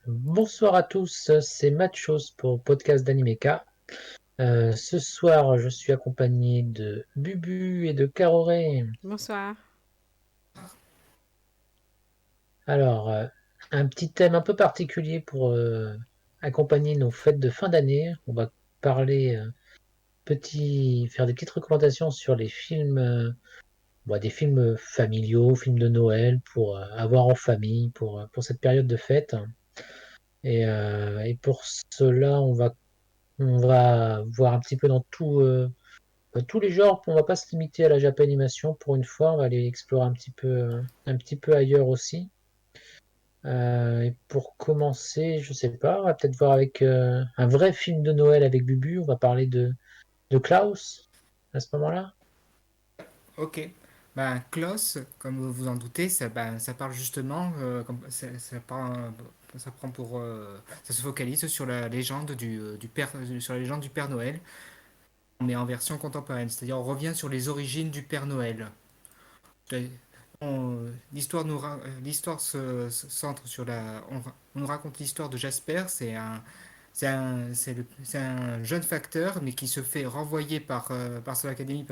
Bonsoir à tous, c'est Matchos pour Podcast d'Animeka. Ce soir, je suis accompagné de Bubu et de Caroré. Bonsoir. Alors, un petit thème un peu particulier pour accompagner nos fêtes de fin d'année. On va parler, faire des petites recommandations sur les films, des films familiaux, films de Noël pour avoir en famille pour cette période de fête. Et pour cela, on va voir un petit peu dans tous les genres. On va pas se limiter à la Japanimation pour une fois. On va aller explorer un petit peu ailleurs aussi. Et pour commencer, je sais pas, on va peut-être voir avec un vrai film de Noël avec Bubu. On va parler de Klaus à ce moment-là. Ok. Ben, Klaus, comme vous vous en doutez, ça parle justement, ça prend pour, ça se focalise sur la légende du père, sur la légende du Père Noël, mais en version contemporaine. C'est-à-dire, on revient sur les origines du Père Noël. L'histoire se centre sur on nous raconte l'histoire de Jasper. C'est un jeune facteur, mais qui se fait renvoyer par son académie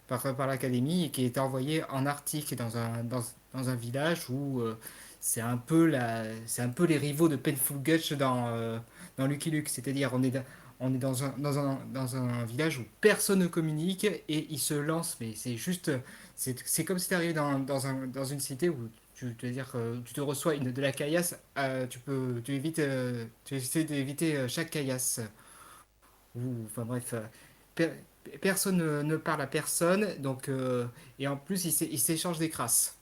par l'académie et qui est envoyé en Arctique dans un village où c'est un peu les rivaux de Painful Gutch dans Lucky Luke. C'est-à-dire on est dans un village où personne ne communique et il se lance, mais c'est comme si tu arrivais dans une cité où tu te reçois de la caillasse, tu essaies d'éviter chaque caillasse. Enfin bref, per- personne ne parle à personne, et en plus il s'échange des crasses.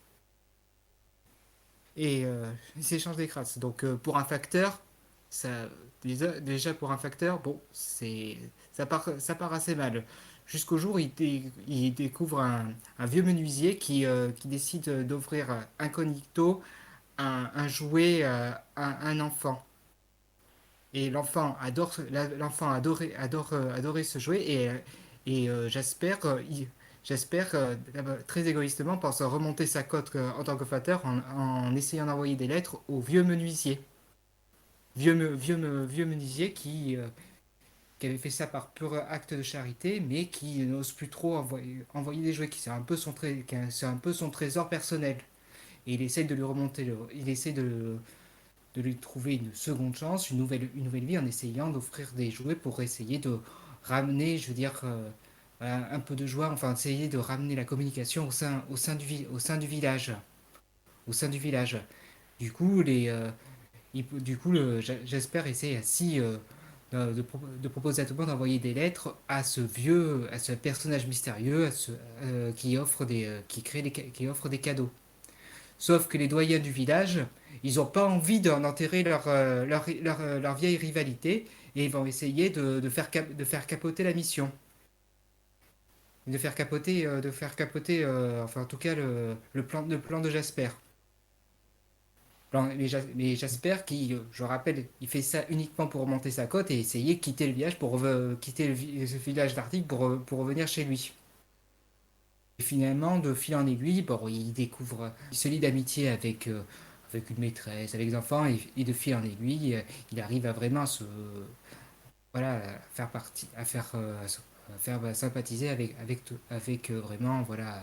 Il s'échange des crasses. Donc pour un facteur, ça, déjà pour un facteur, bon, ça part assez mal. Jusqu'au jour où il découvre un vieux menuisier qui décide d'offrir incognito un jouet à un enfant. Et l'enfant adorait ce jouet Jasper, très égoïstement pense remonter sa cote en tant que facteur en essayant d'envoyer des lettres au vieux menuisier. Vieux menuisier qui avait fait ça par pur acte de charité, mais qui n'ose plus trop envoyer des jouets, qui c'est un peu son trésor personnel. Et il essaie de lui remonter il essaie de lui trouver une seconde chance, une nouvelle vie en essayant d'offrir des jouets pour essayer de ramener, je veux dire, voilà, un peu de joie, enfin essayer de ramener la communication au sein du village. Au sein du village. Du coup, j'espère essayer ainsi de proposer à tout le monde d'envoyer des lettres à ce personnage mystérieux, qui offre des cadeaux. Sauf que les doyens du village, ils n'ont pas envie d'enterrer leur vieille rivalité et ils vont essayer de faire capoter la mission. De faire capoter enfin en tout cas le plan de Jasper. Mais Jasper qui, je rappelle, il fait ça uniquement pour remonter sa cote et essayer de quitter le village quitter ce village d'Arctique pour revenir chez lui. Et finalement, de fil en aiguille, bon, il se lie d'amitié avec une maîtresse, avec des enfants, et de fil en aiguille, il arrive à vraiment voilà, faire partie, à faire sympathiser avec vraiment, voilà,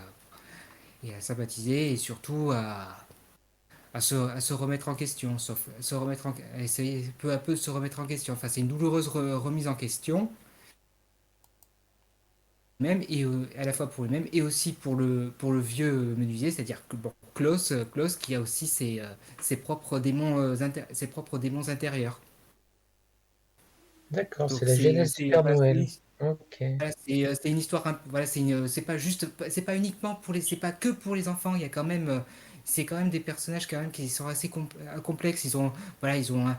et à sympathiser et surtout à se remettre en question, à essayer peu à peu de se remettre en question. Enfin, c'est une douloureuse remise en question, même et à la fois pour lui-même et aussi pour le vieux menuisier, c'est-à-dire que bon, Klaus qui a aussi ses propres démons intérieurs. D'accord, c'est Donc la genèse du Père Noël. Ok. c'est une histoire voilà, c'est pas uniquement pour les c'est pas que pour les enfants, il y a quand même c'est quand même des personnages quand même qui sont assez complexes, ils ont voilà, ils ont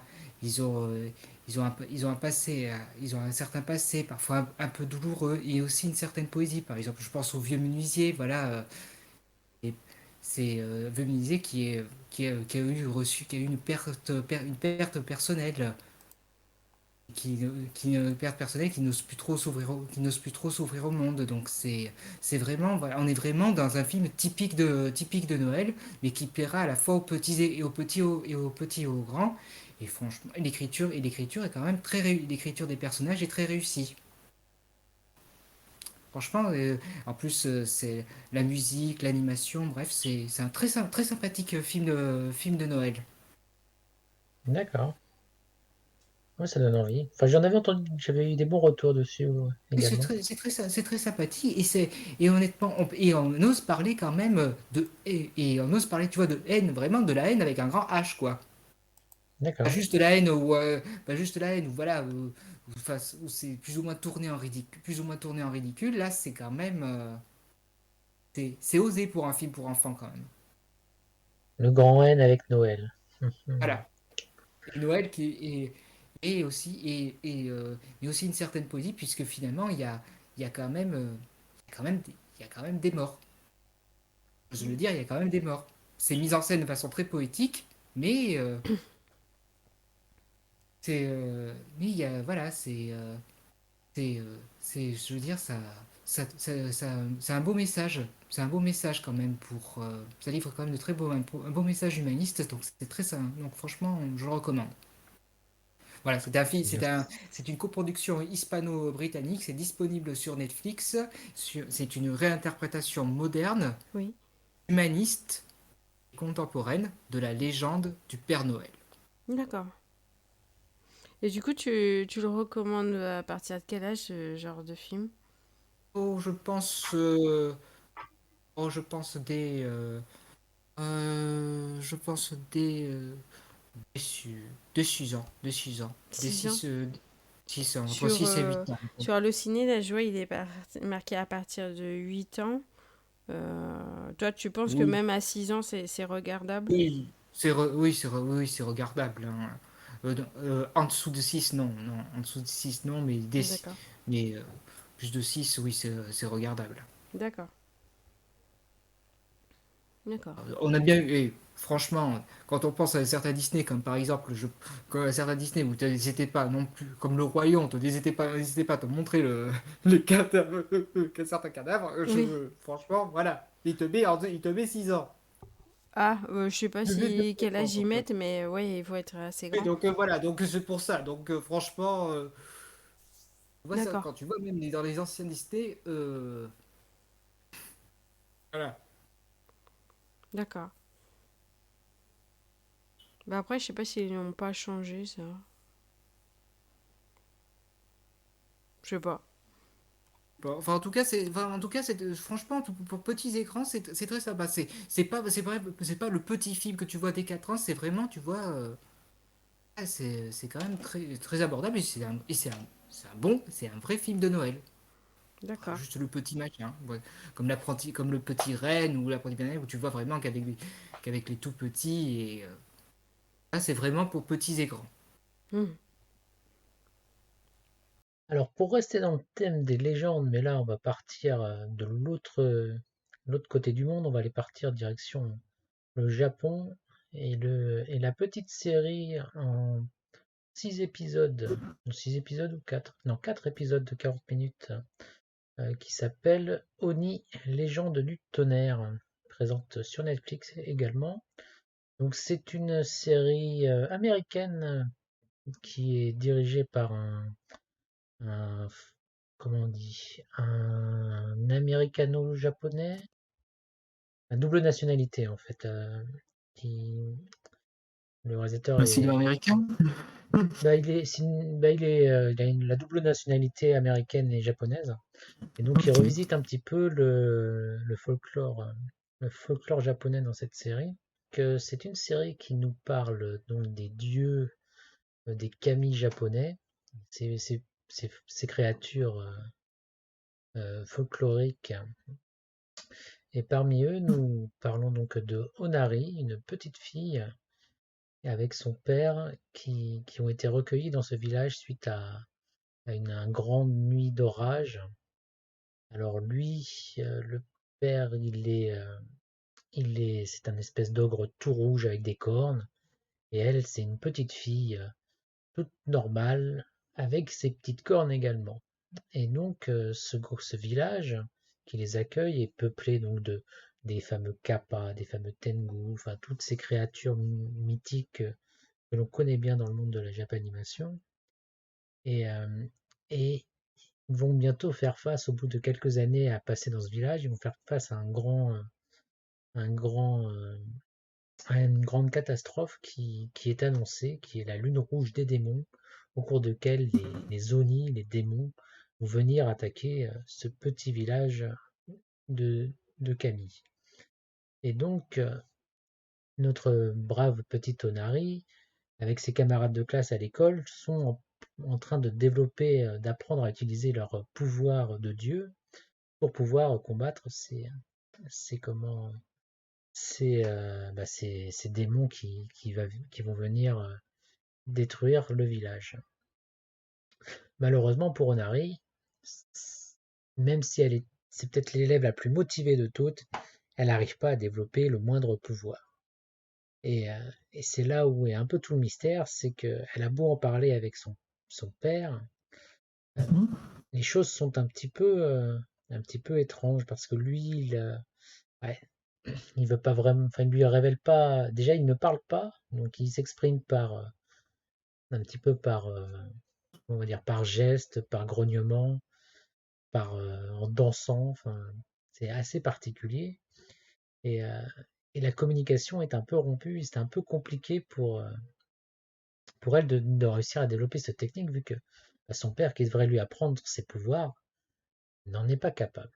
ils ont un passé, ils ont un certain passé, parfois un peu douloureux, et aussi une certaine poésie. Par exemple, je pense au vieux menuisier, voilà, et c'est vieux menuisier qui a qui a eu une perte personnelle, qui une perte personnelle, qui n'ose plus trop s'ouvrir au monde. Donc c'est vraiment, voilà, on est vraiment dans un film typique de Noël, mais qui plaira à la fois aux petits et aux petits et aux grands. Et franchement, l'écriture est quand même l'écriture des personnages est très réussie. Franchement, en plus, c'est la musique, l'animation, bref, c'est un très sympathique film de Noël. D'accord. Ouais, ça donne envie. Enfin, j'en avais entendu, j'avais eu des bons retours dessus Et également. c'est très sympathique et honnêtement, on ose parler quand même et on ose parler, tu vois, de haine, vraiment de la haine avec un grand H, quoi. Pas D'accord. juste la haine pas juste la haine où voilà, où c'est plus ou moins tourné en ridicule, plus ou moins tourné en ridicule. Là, c'est quand même, c'est osé pour un film pour enfants quand même. Le grand N avec Noël. Mhm. Voilà. Et Noël et aussi et aussi une certaine poésie puisque finalement il y a quand même il y a quand même des morts. Je veux dire, il y a quand même des morts. C'est mis en scène de façon très poétique, mais mais il y a voilà, je veux dire c'est un beau message. C'est un beau message quand même ça livre quand même de très beau un beau message humaniste donc c'est très ça. Donc franchement, je le recommande. Voilà, Merci. c'est une coproduction hispano-britannique, c'est disponible sur Netflix. C'est une réinterprétation moderne, Oui, humaniste et contemporaine de la légende du Père Noël. d'accord. Et du coup, tu le recommandes à partir de quel âge, ce genre de film? Oh, je pense je pense dès 6 ans, dès 6 ans, dès 6 ans? 6 6 ans, entre Sur, 6 et 8 ans. sur Allociné, là, je vois, il est marqué à partir de 8 ans. Toi, tu penses que Oui, même à 6 ans, c'est regardable? oui, oui, c'est regardable, hein. En dessous de 6 non, non, en dessous de 6 non, D'accord, mais plus de 6 oui, c'est regardable. d'accord, d'accord. On a bien eu, et franchement, quand on pense à certains Disney, comme par exemple, comme à certains Disney où n'hésitais pas non plus, comme le Roi Lion, n'hésitait pas à te montrer le cadavre, certains cadavres, Oui. franchement, voilà, il te met 6 ans. Ah, je sais pas Il te met 2 si quel âge ans, ils mettent, mais ouais, il faut être assez oui, grand. donc voilà, donc c'est pour ça. Donc franchement, tu vois ça, D'accord, quand tu vois même dans les anciens Disney, voilà. d'accord. Bah après, je sais pas s'ils n'ont pas changé, ça. Je sais pas. Bon, enfin, en tout cas, franchement, pour petits écrans, c'est très sympa. C'est pas le petit film que tu vois dès 4 ans, c'est vraiment, tu vois, c'est quand même très abordable et c'est un vrai film de Noël. Pas D'accord. juste le petit machin, ouais. Comme le petit Reine ou l'apprenti banane où tu vois vraiment qu'avec les tout petits et là, c'est vraiment pour petits écrans. Hmm. Alors, pour rester dans le thème des légendes, mais là, on va partir de l'autre côté du monde, on va aller partir direction le Japon et la petite série en 6 épisodes, 6 épisodes ou 4? Non, 4 épisodes de 40 minutes qui s'appelle Oni, légende du tonnerre, présente sur Netflix également. Donc c'est une série américaine qui est dirigée par un- comment on dit, un américano-japonais, un double nationalité en fait. Qui, le réalisateur Un film est, américain? bah, il a la double nationalité américaine et japonaise. Et donc il Ok. revisite un petit peu le folklore japonais dans cette série. Que c'est une série qui nous parle donc des dieux, des kami japonais, ces créatures folkloriques. Et parmi eux, nous parlons donc de Onari, une petite fille avec son père qui ont été recueillis dans ce village suite à une grande nuit d'orage. Alors lui, le père, c'est un espèce d'ogre tout rouge avec des cornes, et elle, c'est une petite fille toute normale avec ses petites cornes également. Et donc, ce village qui les accueille est peuplé donc des fameux kappa, des fameux tengu, enfin toutes ces créatures mythiques que l'on connaît bien dans le monde de la Japanimation. Et, et ils vont bientôt faire face, au bout de quelques années à passer dans ce village, ils vont faire face à un grand, à une grande catastrophe qui est annoncée, qui est la lune rouge des démons, au cours de laquelle les Oni, les démons, vont venir attaquer ce petit village de, de Kami. Et donc, notre brave petit Tonari, avec ses camarades de classe à l'école, sont en train de développer, d'apprendre à utiliser leur pouvoir de Dieu pour pouvoir combattre comment, ces démons qui vont venir détruire le village. Malheureusement pour Onari, même si c'est peut-être l'élève la plus motivée de toutes, elle n'arrive pas à développer le moindre pouvoir. Et c'est là où est un peu tout le mystère, c'est qu'elle a beau en parler avec son père, les choses sont un petit peu étranges parce que lui, ouais, il veut pas vraiment, enfin, il lui révèle pas. Déjà, il ne parle pas, donc il s'exprime un petit peu on va dire, par geste, par grognement, en dansant. Enfin, c'est assez particulier. Et, euh, et la communication est un peu rompue. C'est un peu compliqué pour elle de réussir à développer cette technique, vu que son père, qui devrait lui apprendre ses pouvoirs, n'en est pas capable.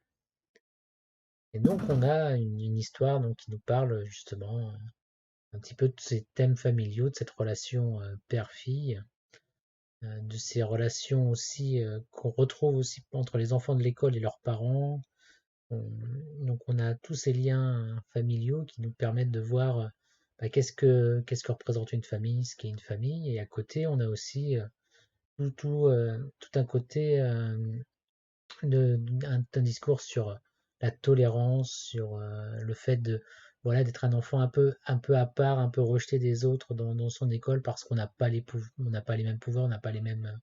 Et donc, on a une histoire donc, qui nous parle justement un petit peu de ces thèmes familiaux, de cette relation père-fille, de ces relations aussi qu'on retrouve aussi entre les enfants de l'école et leurs parents. Donc on a tous ces liens familiaux qui nous permettent de voir qu'est-ce que représente une famille, ce qu'est une famille. Et à côté, on a aussi tout un côté un discours sur la tolérance, sur le fait de voilà d'être un enfant un peu à part, un peu rejeté des autres dans son école parce qu'on n'a pas on n'a pas les mêmes pouvoirs, on n'a pas les mêmes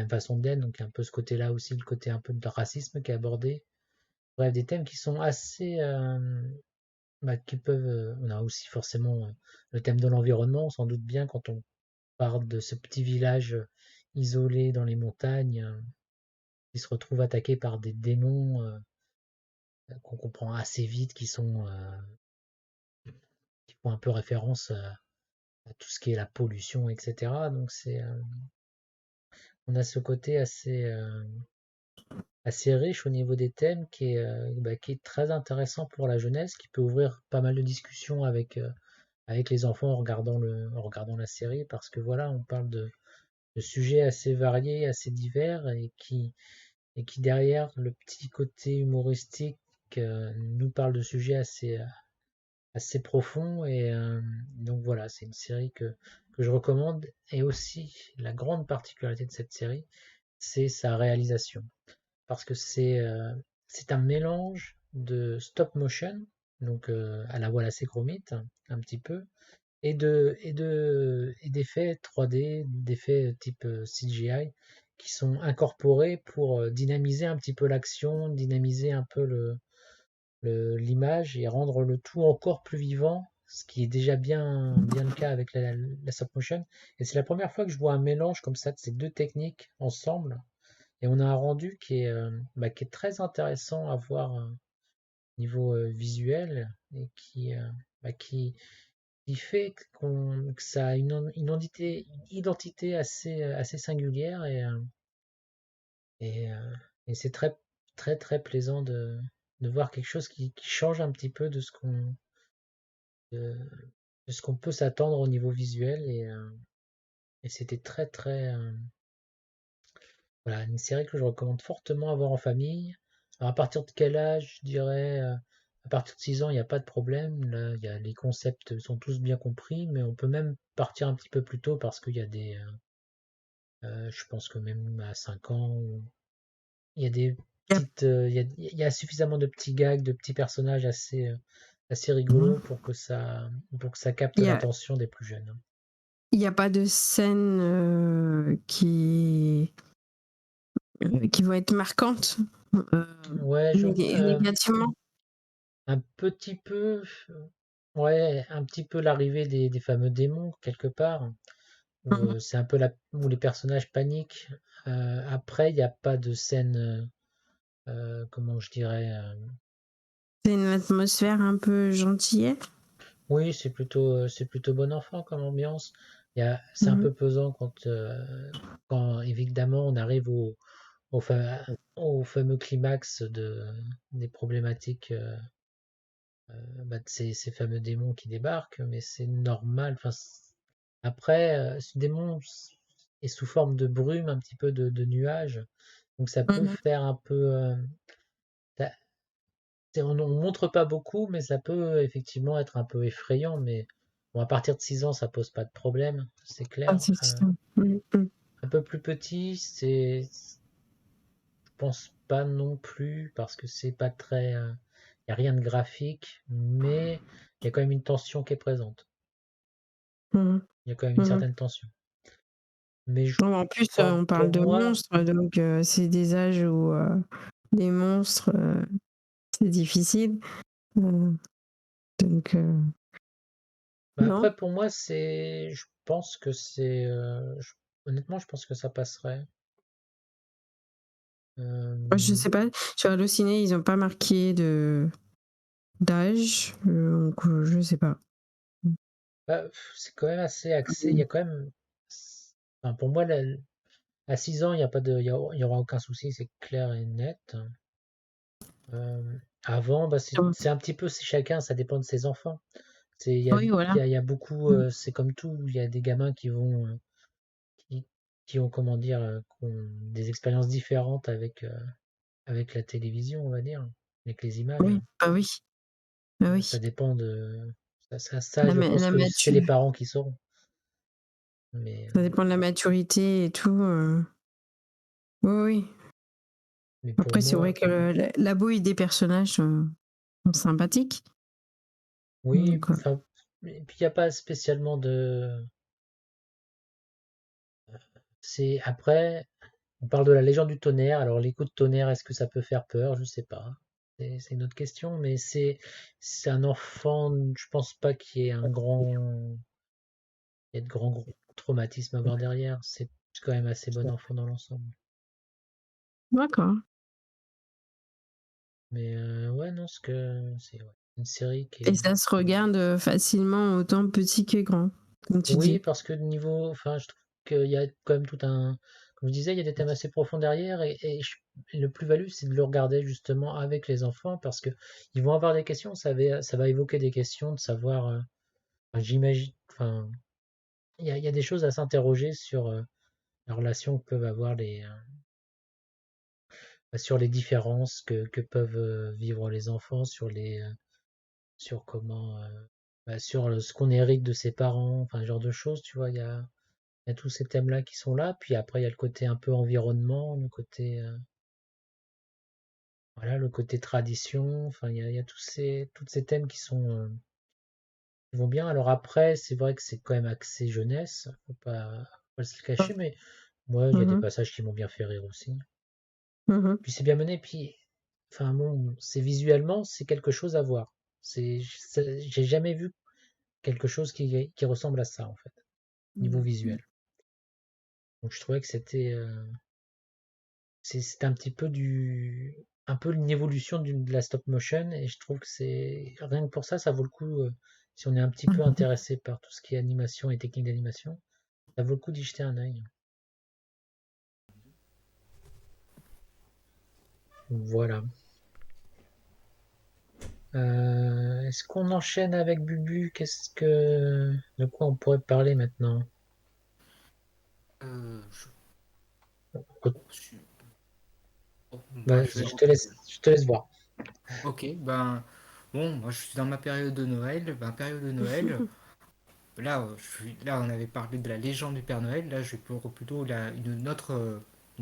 façons d'être. Donc un peu ce côté-là aussi, le côté un peu de racisme qui est abordé. Bref, des thèmes qui sont assez qui peuvent. On a aussi forcément le thème de l'environnement, on s'en doute bien quand on parle de ce petit village isolé dans les montagnes qui se retrouve attaqué par des démons qu'on comprend assez vite, qui font un peu référence à tout ce qui est la pollution, etc. Donc on a ce côté assez riche au niveau des thèmes qui est très intéressant pour la jeunesse, qui peut ouvrir pas mal de discussions avec les enfants en regardant la série, parce que voilà, on parle de sujets assez variés, assez divers, et qui derrière le petit côté humoristique nous parle de sujets assez profonds. Et donc voilà, c'est une série que je recommande. Et aussi, la grande particularité de cette série, c'est sa réalisation. Parce que c'est un mélange de stop motion, donc à la Wallace et Gromit, un petit peu, et d'effets 3D, d'effets type CGI, qui sont incorporés pour dynamiser un petit peu l'action, dynamiser un peu l'image et rendre le tout encore plus vivant, ce qui est déjà bien le cas avec la stop motion. Et c'est la première fois que je vois un mélange comme ça de ces deux techniques ensemble. Et on a un rendu qui est très intéressant à voir niveau visuel, et qui fait que ça a une identité assez singulière. Et c'est très, très, très plaisant de voir quelque chose qui change un petit peu de, de ce qu'on peut s'attendre au niveau visuel. Et c'était très, très. Voilà, une série que je recommande fortement à voir en famille. Alors, à partir de quel âge, je dirais, à partir de 6 ans, il n'y a pas de problème. Là, les concepts sont tous bien compris, mais on peut même partir un petit peu plus tôt parce qu'il y a je pense que même à 5 ans, il y a des Yep. petites, il y a suffisamment de petits gags, de petits personnages assez rigolos pour que ça capte Il y a, l'attention des plus jeunes. il y a pas de scènes qui vont être marquantes Ouais, négativement. un petit peu, ouais, un petit peu l'arrivée des fameux démons quelque part. Mhm. c'est un peu où les personnages paniquent. Après, il n'y a pas de scène, comment je dirais. C'est une atmosphère un peu gentillette. Oui, c'est plutôt bon enfant comme ambiance. C'est un Mhm. peu pesant quand évidemment on arrive au, fa- au fameux climax des problématiques de ces fameux démons qui débarquent, mais c'est normal. Enfin, après, ce démon est sous forme de brume, un petit peu de nuages, donc ça peut Mhm. faire un peu. Ça- on montre pas beaucoup, mais ça peut effectivement être un peu effrayant. Mais bon, à partir de 6 ans, ça pose pas de problème, c'est Ah, clair. c'est ça. Mhm. Mhm. Un peu plus petit, je pense pas non plus parce que c'est pas très, y a rien de graphique, mais il y a quand même une tension qui est présente. Mhm. Il y a quand même une Mhm. certaine tension. Mais Non, en plus, enfin, on parle pour de moi, monstres, donc c'est des âges où les monstres, c'est difficile. Euh, donc, bah non. après pour moi je pense que honnêtement, je pense que ça passerait. Moi, je Euh, sais pas. Sur Allociné, ils n'ont pas marqué d'âge. Donc, je sais pas. Bah, c'est quand même assez axé. Il y a quand même, enfin, pour moi, à 6 ans, il y a pas de, il y aura aucun souci, c'est clair et net. Avant, bah, c'est un petit peu, c'est chacun, ça dépend de ses enfants. Oui, voilà. Il y a beaucoup, c'est comme tout, il y a des gamins qui, qui ont, comment dire, qui ont des expériences différentes avec la télévision, on va dire, avec les images. Oui, bah oui. Bah Ça oui. dépend je pense La que c'est les parents qui sauront. Mais, Ça dépend de la maturité et tout. Oui, oui. mais pour Après, c'est vrai moi, que la bouille des personnages sont sympathiques. oui, Donc, enfin, et puis il n'y a pas spécialement de. C'est après, on parle de la légende du tonnerre. Alors les coups de tonnerre, est-ce que ça peut faire peur? Je sais pas. C'est une autre question, mais c'est un enfant. Je pense pas qu'il y ait il y ait de grands traumatismes à voir derrière. C'est quand même assez bon enfant dans l'ensemble. d'accord. Mais ouais, non, c'est ouais, une série qui Et est. ça se regarde facilement autant petit que grand, comme tu Oui, dis. parce que enfin, je trouve qu'il y a quand même comme je disais, il y a des thèmes assez profonds derrière et le plus-value, c'est de le regarder justement avec les enfants parce que ils vont avoir des questions, ça va évoquer des questions de savoir, enfin, j'imagine, enfin, il y a des choses à s'interroger sur la relation que peuvent avoir sur les différences que peuvent vivre les enfants, sur comment, sur ce qu'on hérite de ses parents, enfin, ce genre de choses, tu vois, il y a tous ces thèmes-là qui sont là, puis après il y a le côté un peu environnement, voilà, le côté tradition, enfin il y a tous ces thèmes qui vont bien. Alors après, c'est vrai que c'est quand même axé jeunesse, faut pas se le cacher, mais moi il y a des Mhm, passages qui m'ont bien fait rire aussi. mhm. Puis c'est bien mené, puis enfin bon, c'est visuellement, c'est quelque chose à voir. J'ai jamais vu quelque chose qui ressemble à ça en fait, niveau visuel. Donc je trouvais que c'est un petit peu un peu une évolution de la stop motion et je trouve que rien que pour ça, ça vaut le coup, si on est un petit peu Mhm. intéressé par tout ce qui est animation et technique d'animation, ça vaut le coup d'y jeter un œil. Voilà. Est-ce qu'on enchaîne avec Bubu? De quoi on pourrait parler maintenant? Euh, je, je- bah, je vais Vas-y, reprendre. je te laisse voir. Ok, ben, bon, moi je suis dans ma période de Noël. Ben, période de Noël, là, là, on avait parlé de la légende du Père Noël. Là, je vais pour plutôt une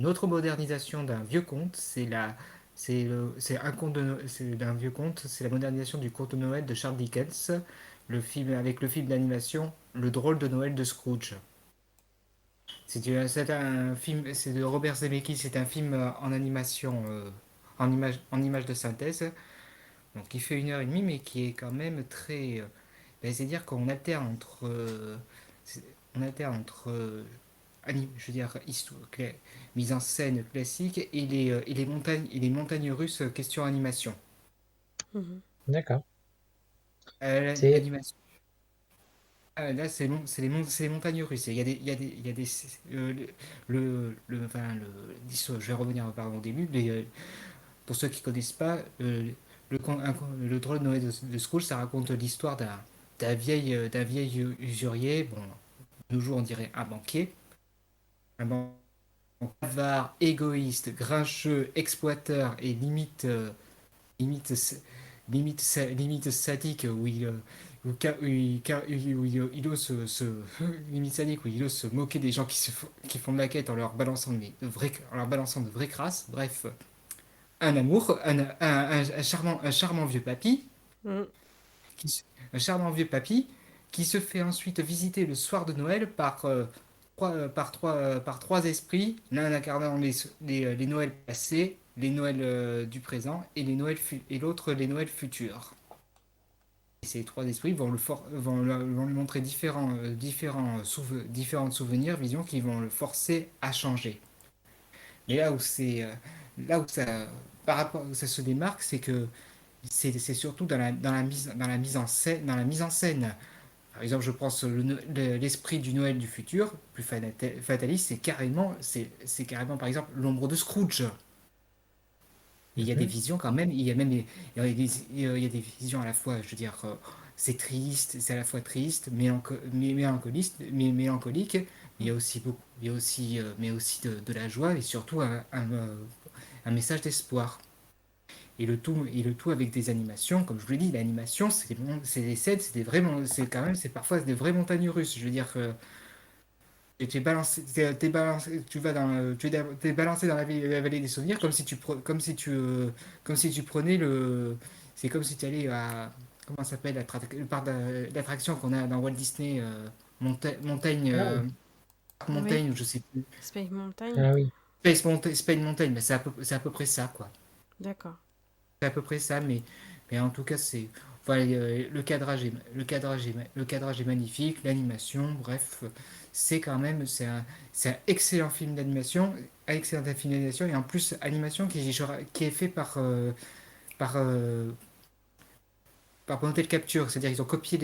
autre modernisation d'un vieux conte. C'est un conte c'est d'un vieux conte. C'est la modernisation du conte de Noël de Charles Dickens. Avec le film d'animation Le drôle de Noël de Scrooge. C'est un film, c'est de Robert Zemeckis. C'est un film en animation, en image de synthèse. Donc, qui fait 1 heure et demie, mais qui est quand même très. Ben, c'est-à-dire qu'on alterne entre entre je veux dire, mise en scène classique et les montagnes russes question animation. Mhm. D'accord. C'est L'animation. Là, c'est les montagnes russes. Il y a des, enfin, je vais revenir pardon, au début. Pour ceux qui connaissent pas, le drôle de Noël de Scrooge, ça raconte l'histoire d'un vieil usurier. Bon, de nos jours, on dirait un banquier. Un banquier avare, égoïste, grincheux, exploiteur et limite, limite sadique où il ose limite sadique où il ose se moquer des gens qui font de la quête en leur balançant de vraies crasses. Bref, un amour, un charmant vieux papy, Mhm. un charmant vieux papy qui se fait ensuite visiter le soir de Noël par trois esprits, l'un incarnant les Noëls passés, les Noëls du présent et et l'autre les Noëls futurs. Et ces trois esprits vont lui montrer différents souvenirs, visions qui vont le forcer à changer. Et là où ça, par rapport où ça se démarque, c'est que c'est surtout dans la mise en scène, dans la mise en scène. Par exemple, je pense l'esprit du Noël du futur, plus fataliste, c'est carrément, par exemple, l'ombre de Scrooge. Et il y a des Mhm. visions quand même, il y a des visions à la fois, je veux dire, c'est triste, c'est à la fois triste, mélancolique, mais mais aussi de la joie et surtout un message d'espoir. Et le tout avec des animations, comme je vous l'ai dit, l'animation, c'est des scènes, c'est quand même, c'est parfois des vraies montagnes russes. Je veux dire, tu vas t'es balancé dans la vallée des souvenirs comme si tu prenais c'est comme si tu allais à, comment ça s'appelle, le parc d'attraction qu'on a dans Walt Disney, Montagne, Ah oui. Oui, Montagne, ou je sais plus, Space Mountain. Ah oui. Space Mountain, mais c'est à peu près ça, quoi. D'accord. C'est à peu près ça, mais en tout cas, voilà, le cadrage est magnifique, l'animation, bref, c'est un excellent film d'animation, excellent film d'animation, et en plus, animation qui est fait par, par motion capture, c'est-à-dire qu'ils ont copié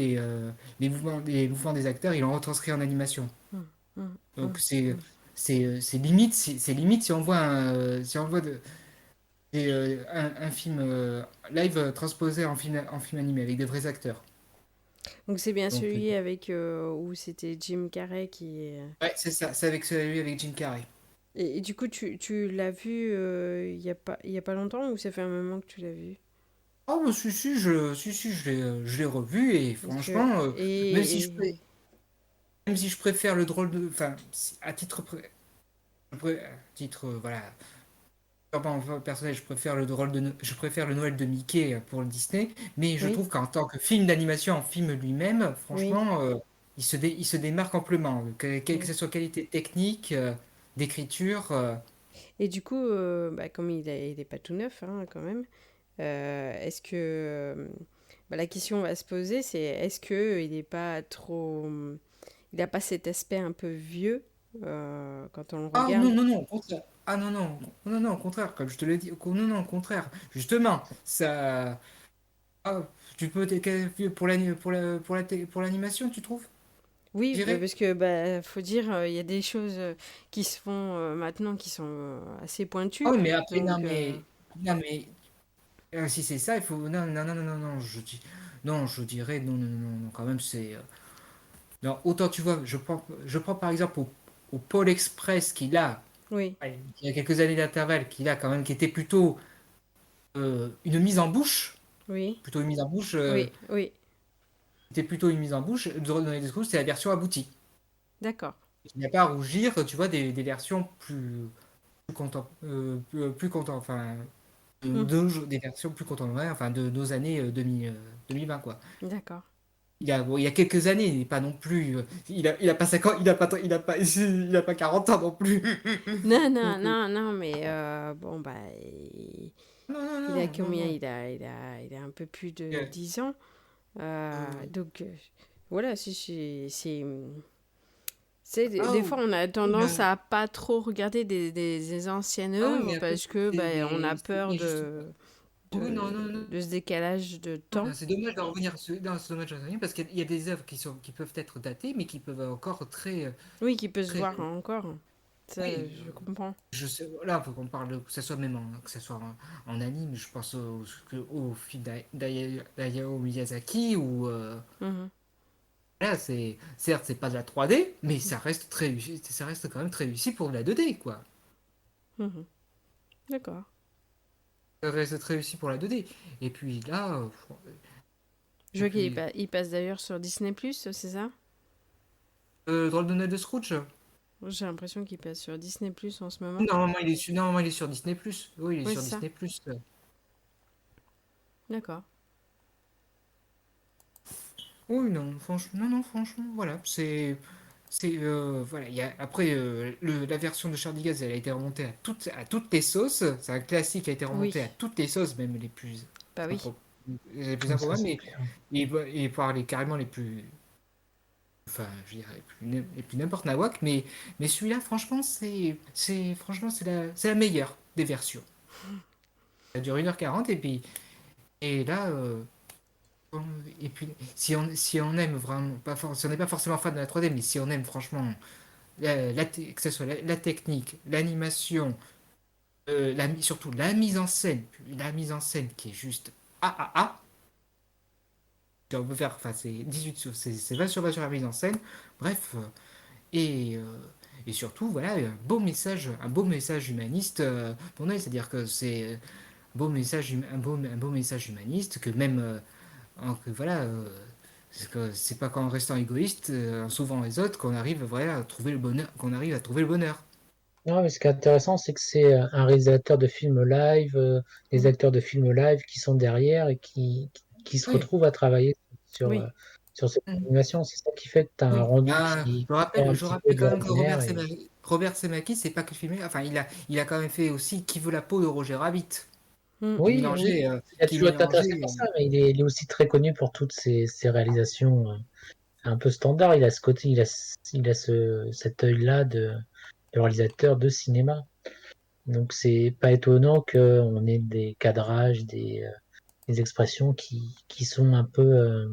les mouvements des acteurs, ils l'ont retranscrit en animation. Mhm. Mhm. Donc Mhm. Mhm. c'est limite si on voit si on voit un film live transposé en film animé avec des vrais acteurs. Donc c'est bien Donc, celui avec où c'était Jim Carrey qui est... ouais, c'est ça, c'est avec celui avec Jim Carrey. Et du coup, tu l'as vu il y a pas longtemps ou ça fait un moment que tu l'as vu? Oh, bah, si, je l'ai revu et Parce que... franchement, même si je, Et... même si je préfère le drôle de. Enfin, à titre, à titre voilà. Personnel, je préfère le Noël de Mickey pour le Disney, mais je Oui, trouve qu'en tant que film d'animation, en film lui-même, oui. franchement, il se démarque amplement, quelle que Oui. ce soit qualité technique, d'écriture. Et du coup, bah, comme il est pas tout neuf, hein, quand même, est-ce que... bah, la question va se poser, c'est est-ce que il n'est pas trop... Il n'a pas cet aspect un peu vieux quand on le Ah regarde? non, non, non, au contraire. Ah non, non, non, non, au contraire, comme je te l'ai dit, non, non, au contraire. Justement, ça. Ah, tu peux pour l'animation, tu trouves? Oui, Je bah, dirais. parce que bah, faut dire, il y a des choses qui se font maintenant qui sont assez Ah pointues. oui, mais après, Donc, non, mais si c'est ça, il faut. Non, non, non, non, non, non, non, je dirais, non, non, non, non, quand même, c'est. Non, autant tu vois, je prends par exemple au Pôle Express oui, il y a quelques années d'intervalle, quand même, qui était plutôt une mise en bouche, oui, plutôt une mise en bouche, oui, oui, c'était plutôt une mise en bouche. Drone dans les c'est la version aboutie. d'accord. Il n'y a pas à rougir, tu vois, des versions plus content, enfin, Hmm, des versions plus contemporaines, enfin, de nos années 2020, quoi. d'accord. Il y a quelques années, il n'est pas non plus, il a pas 50, il a pas 40 ans non plus. Non, non, Donc, non, non, mais bon, bah, non, non, il a non, non, combien? non. Il a un peu plus de Euh, 10 ans. euh, Donc, voilà, c'est C'est des Oh, fois, on a oui, tendance à pas trop regarder des anciennes ah oui, mais œuvres après, parce que on a peur mais justement, oui, non, non, non, de ce décalage de non, temps. c'est dommage d'en revenir, non, c'est dommage d'en revenir parce qu'il y a des œuvres qui peuvent être datées, mais qui peuvent encore Oui, qui peut se très, voir encore. Ça, oui, je comprends. je sais, là, faut qu'on parle, que ce soit même que ce soit en anime, je pense au film d'Hayao Miyazaki ou Mhm, là, certes, c'est pas de la 3D, mais ça reste très réussi, ça reste quand même très réussi pour de la 2D, quoi. mhm. D'accord. Ça reste très réussi pour la 2D. Et puis là, Je et vois qu'il puis il passe d'ailleurs sur Disney+, c'est ça? Drôle de Noël de Scrooge. J'ai l'impression qu'il passe sur Disney+, en ce moment. Normalement, il est sur Disney+. Oui, il est Oui, sur c'est ça. Disney+. D'accord. Oui, non, franchement, non, non, franchement, voilà, voilà, après, la version de Charlie Gaz, elle a été remontée à toutes les sauces. C'est un classique qui a été remonté à Oui. toutes les sauces, même Bah oui. impro- les plus Ça improbables, c'est mais clair. et par les carrément les plus, enfin, je dirais les plus n'importe nawak, mais celui-là, franchement, franchement, c'est la meilleure des versions. Ça dure 1h40 et là. Et puis, si on aime vraiment, si on n'est pas forcément fan de la 3D, mais si on aime franchement, que ce soit la technique, l'animation, surtout la mise en scène qui est juste ah. On peut faire, enfin, c'est 18 sur, c'est 20 sur 20 sur la mise en scène. Bref, et, euh, et surtout, voilà, un beau message humaniste pour nous, c'est-à-dire que c'est un beau message humaniste que même que voilà, c'est pas qu'en restant égoïste, en sauvant les autres, qu'on arrive voilà, à trouver le bonheur, qu'on arrive à trouver le bonheur. Non, mais ce qui est intéressant, c'est que c'est un réalisateur de films live, des Mhm. acteurs de films live qui sont derrière et qui se Oui. retrouvent à travailler sur, Oui. sur cette Mm. animation. C'est ça qui fait que tu as un Oui. rendu Ah, qui sort un je petit peu rappelle de quand même que l'ordinaire. Robert Zemeckis, c'est pas que filmé, enfin, il a quand même fait aussi Qui veut la peau de Roger Rabbit, Mm. Oui, oui, il a qui toujours été intéressé mélangeait, par ça, mais il est aussi très connu pour toutes ses réalisations un peu standards. Il a ce côté, il a cet œil-là de réalisateur de cinéma. Donc c'est pas étonnant qu'on ait des cadrages, des expressions qui sont un peu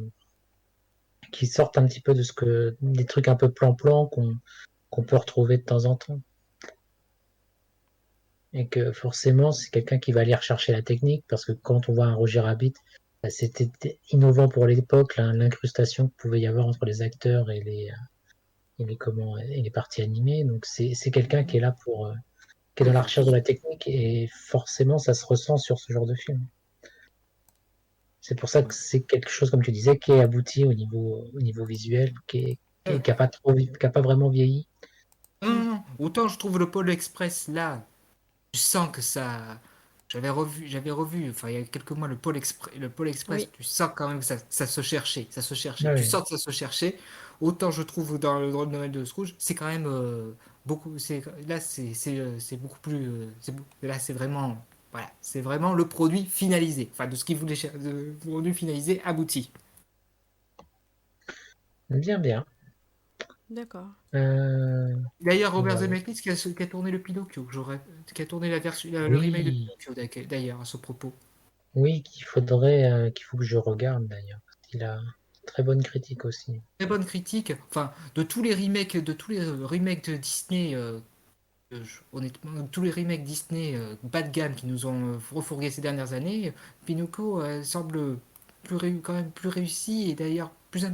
qui sortent un petit peu de ce que des trucs un peu plan-plan qu'on peut retrouver de temps en temps. Et que forcément c'est quelqu'un qui va aller rechercher la technique parce que quand on voit un Roger Rabbit, bah, c'était innovant pour l'époque, l'incrustation que pouvait y avoir entre les acteurs et les parties animées. Donc c'est quelqu'un qui est là pour qui est oui, dans la enfin, recherche de la technique et forcément ça se ressent sur ce genre de film. C'est pour ça que c'est quelque chose, comme tu disais, qui est abouti au niveau visuel, qui a pas trop, qui a pas vraiment vieilli. non, non, non. Autant je trouve le Pôle Express là, tu sens que ça. J'avais revu, enfin il y a quelques mois le Pôle Express, Oui. tu sens quand même que ça se cherchait, ça se cherchait. Tu Ouais. sens que ça se cherchait. Autant je trouve dans le drôle de Noël de Scrooge, c'est quand même beaucoup. Là c'est beaucoup plus. Là c'est vraiment, voilà, c'est vraiment le produit finalisé. Enfin de ce qu'il voulait, de produit finalisé abouti. Bien, bien. D'accord. Euh, D'ailleurs Robert voilà. Zemeckis qui a tourné le Pinocchio, qui a tourné la version, le remake de Oui, Pinocchio d'ailleurs à ce propos. oui, qu'il faut que je regarde d'ailleurs. Il a une très bonne critique aussi. Très bonne critique. Enfin, de tous les remakes de Disney, honnêtement, tous les remakes Disney bas de gamme qui nous ont refourgué ces dernières années, Pinocchio semble quand même plus réussi et d'ailleurs plus,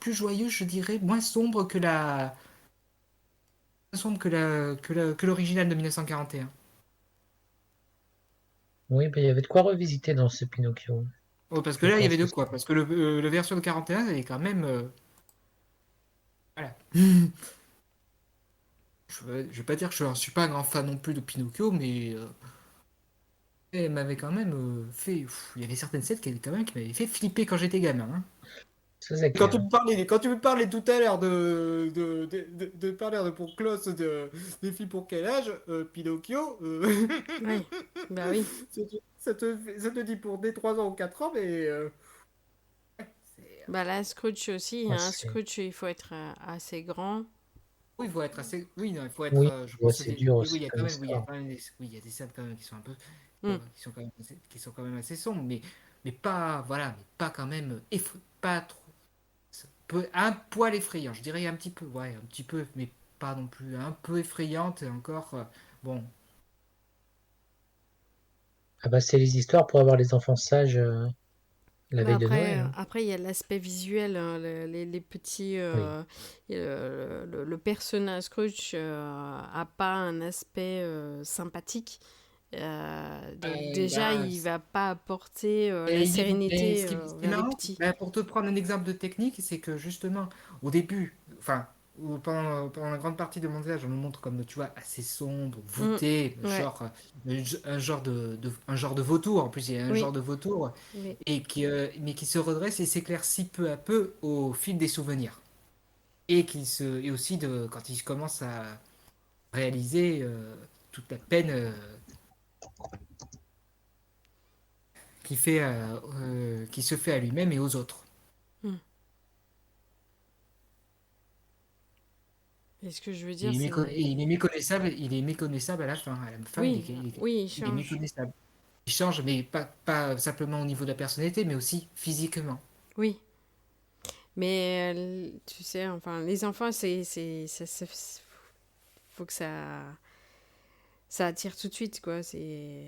plus joyeux, je dirais, moins sombre que l'original de 1941. Oui, ben, il y avait de quoi revisiter dans ce Pinocchio. Oh, parce que Je là, il y avait pense de aussi. quoi. Parce que la version de 41, elle est quand même. Voilà. Je vais pas dire que je ne suis pas un grand fan non plus de Pinocchio, mais elle m'avait quand même fait. Il y avait certaines scènes qui m'avaient fait flipper quand j'étais gamin, hein. Ça, c'est Quand tu clair. me parlais, quand tu me parlais tout à l'heure de parler de pour Klaus des filles pour quel âge, Pinocchio, Oui. Bah oui. ça te dit pour des 3 ans ou 4 ans, mais Bah là, Scrooge aussi, Ouais, hein. Scrooge, il faut être assez grand. Oui, il faut être assez. Oui, non, il faut être. oui, Je ouais, pense que c'est dur oui, aussi il y a comme quand même, oui, il y a histoire. quand même oui, il y a des scènes quand même qui sont un peu, Hmm. qui sont quand même assez sombres, mais pas, voilà, mais pas quand même, pas trop, un poil effrayant, je dirais un petit peu, ouais, un petit peu, mais pas non plus, un peu effrayante et encore, bon, Ah bah, c'est les histoires pour avoir les enfants sages la Bah veille de Noël, après, hein. après, il y a l'aspect visuel, hein, les petits. Oui. Le personnage Scrooge a pas un aspect sympathique. Donc déjà, bah, il va pas apporter la et sérénité ce qui est vers les marrant, petits. bah, pour te prendre un exemple de technique, c'est que justement, au début, enfin, pendant la grande partie de mon montage, on nous montre comme, tu vois, assez sombre, Mm. voûté, Ouais, un genre de vautour, en plus il y a un oui, genre de vautour, oui. mais qui se redresse et s'éclaircit peu à peu au fil des souvenirs. Et aussi quand il commence à réaliser toute la peine qui se fait à lui-même et aux autres. Mm. Et ce que je veux Et dire, c'est. il est méconnaissable à la fin. À la fin, Oui, oui, il il est change. méconnaissable. Il change, mais pas simplement au niveau de la personnalité, mais aussi physiquement. Oui. Mais tu sais, enfin, les enfants, faut que ça attire tout de suite, quoi.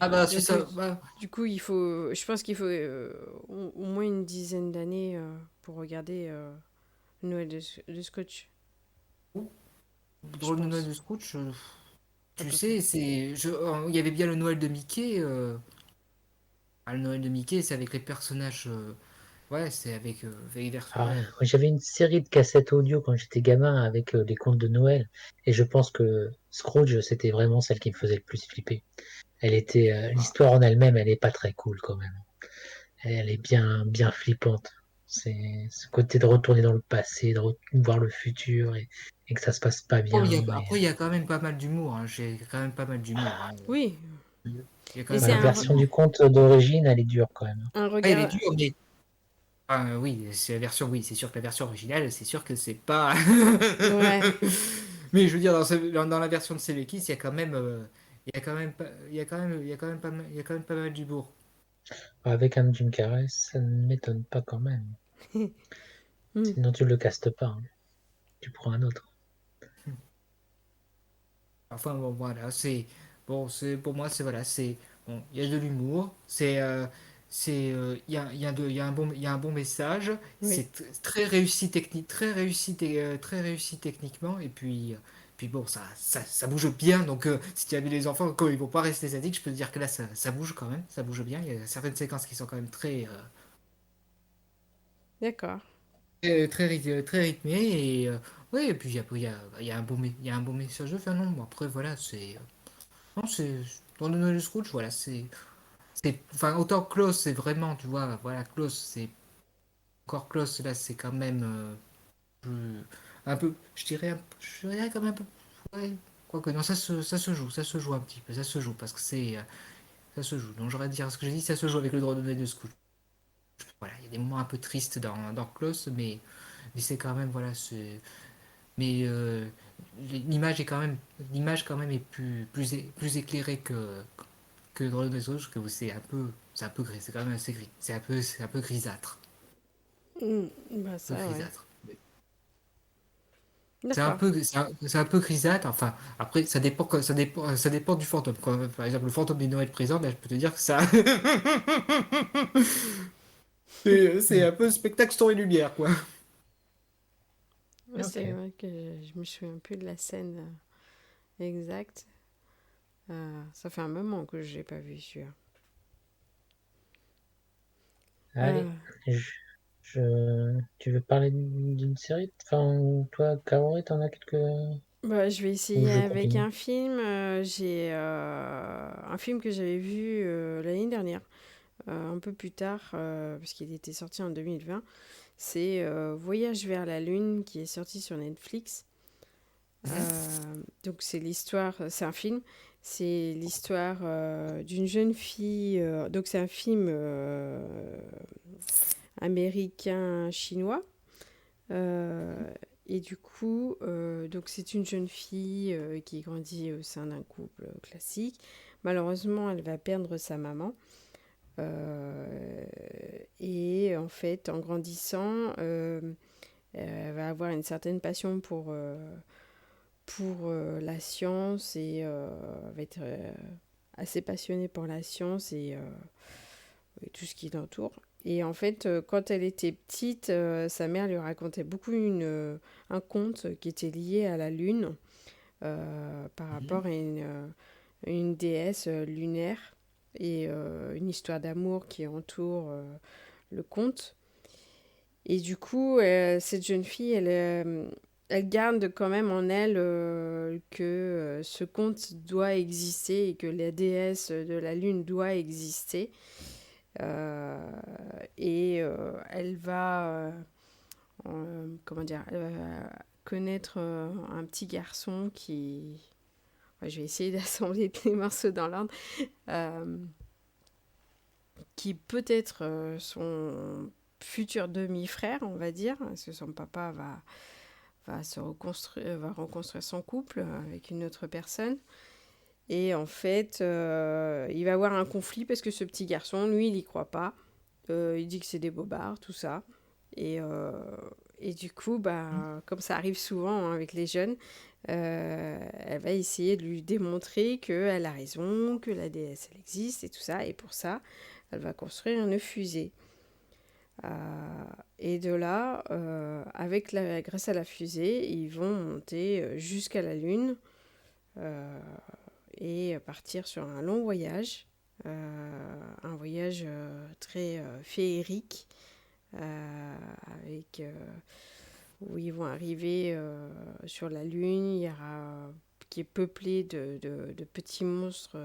Ah bah, c'est Donc, ça. Bah, du coup, je pense qu'il faut au moins une dizaine d'années pour regarder Noël de Scotch, je drôle de Noël pense, de Scrooge, à tu peu près. sais, il y avait bien le Noël de Mickey. Le Noël de Mickey, c'est avec les personnages. Ouais, c'est Ah, ouais, j'avais une série de cassettes audio quand j'étais gamin avec les contes de Noël, et je pense que Scrooge, c'était vraiment celle qui me faisait le plus flipper. Elle était, l'histoire en elle-même, elle est pas très cool quand même. Elle est bien flippante. C'est ce côté de retourner dans le passé, de voir le futur et que ça se passe pas Oh, bien. après, il y a quand même pas mal d'humour, hein. J'ai quand même pas mal d'humour, hein. Oui, Il y a quand mais même Bah, c'est pas la mal version d'humour. du conte d'origine, elle est dure quand même. un Ah, il est regard. dur, mais oui, c'est la version, oui, c'est sûr que la version originale, c'est sûr que c'est pas. Ouais, Mais je veux dire, dans la version de Zemeckis, il y a quand même, il y a quand même pas, il y a quand même pas mal, il y a quand même pas mal d'humour. Avec un Jim Carrey, ça ne m'étonne pas quand même. Hmm. Sinon, tu le castes pas, hein. Tu prends un autre. Enfin bon, voilà, c'est pour moi, c'est voilà, c'est bon, il y a de l'humour, il y a un bon, il y a un bon message, Oui. très réussi technique, très réussi techniquement, et puis bon, ça bouge bien, donc si tu as vu les enfants, quand ils vont pas rester statiques, je peux te dire que là, ça bouge quand même, ça bouge bien, il y a certaines séquences qui sont quand même D'accord. très rythmées, et ouais, et puis il y a un il y a un bon message de fin, non, bon, après voilà, non, dans le Noël Scrooge, voilà, enfin, autant Klaus, c'est vraiment, tu vois, voilà, Klaus, c'est encore Klaus, là, c'est quand même plus, un peu, je dirais quand même un peu, ouais, quoique, non, ça se joue un petit peu, ça se joue, parce que ça se joue. Donc, j'aurais dû dire ce que j'ai dit, ça se joue avec le droit de Noël de Scrooge. Voilà, il y a des moments un peu tristes dans Klaus, mais c'est quand même, voilà, mais l'image est quand même, l'image quand même est plus éclairée que dans le Rouge, que c'est un peu gris, c'est quand même assez gris, c'est un peu grisâtre, Hmm. Bah un peu ça, ouais. grisâtre. D'accord. C'est un peu grisâtre. Enfin, après, ça dépend du fantôme. Par exemple, le fantôme des Noël présent, ben, je peux te dire que ça, c'est Hmm. un peu spectacle son et lumière, quoi. Ouais, c'est Ok. vrai que je me souviens plus de la scène exacte. Ça fait un moment que je l'ai pas vu, celui-là. Allez, Euh, tu veux parler d'une série? Enfin, ou toi, Kaori, t'en as quelques... Bah, je vais Ou essayer je avec continue? un film. J'ai un film que j'avais vu l'année dernière, un peu plus tard, parce qu'il était sorti en 2020. C'est Voyage vers la Lune qui est sorti sur Netflix. Donc c'est un film, c'est l'histoire d'une jeune fille. Donc c'est un film américain-chinois. Et du coup, donc c'est une jeune fille qui grandit au sein d'un couple classique. Malheureusement, elle va perdre sa maman. Et en fait, en grandissant, elle va avoir une certaine passion pour la science et va être assez passionnée pour la science et tout ce qui l'entoure. Et en fait, quand elle était petite, sa mère lui racontait beaucoup un conte qui était lié à la Lune par Mhm. rapport à une déesse lunaire et une histoire d'amour qui entoure le conte. Et du coup, cette jeune fille, elle garde quand même en elle que ce conte doit exister et que la déesse de la Lune doit exister. Et elle va, comment dire, elle va connaître un petit garçon qui... Ouais, je vais essayer d'assembler les morceaux dans l'ordre. euh, qui peut être son futur demi-frère, on va dire, parce que son papa va reconstruire son couple avec une autre personne. Et en fait, il va avoir un conflit parce que ce petit garçon, lui, il y croit pas. Il dit que c'est des bobards, tout ça. Et, euh, et du coup, bah, comme ça arrive souvent hein, avec les jeunes, elle va essayer de lui démontrer qu'elle a raison, que la déesse, elle existe et tout ça. Et pour ça, elle va construire une fusée. Euh, et de là, grâce à la fusée, ils vont monter jusqu'à la Lune et partir sur un long voyage. Un voyage très féerique avec où ils vont arriver sur la Lune, qui est peuplée de petits monstres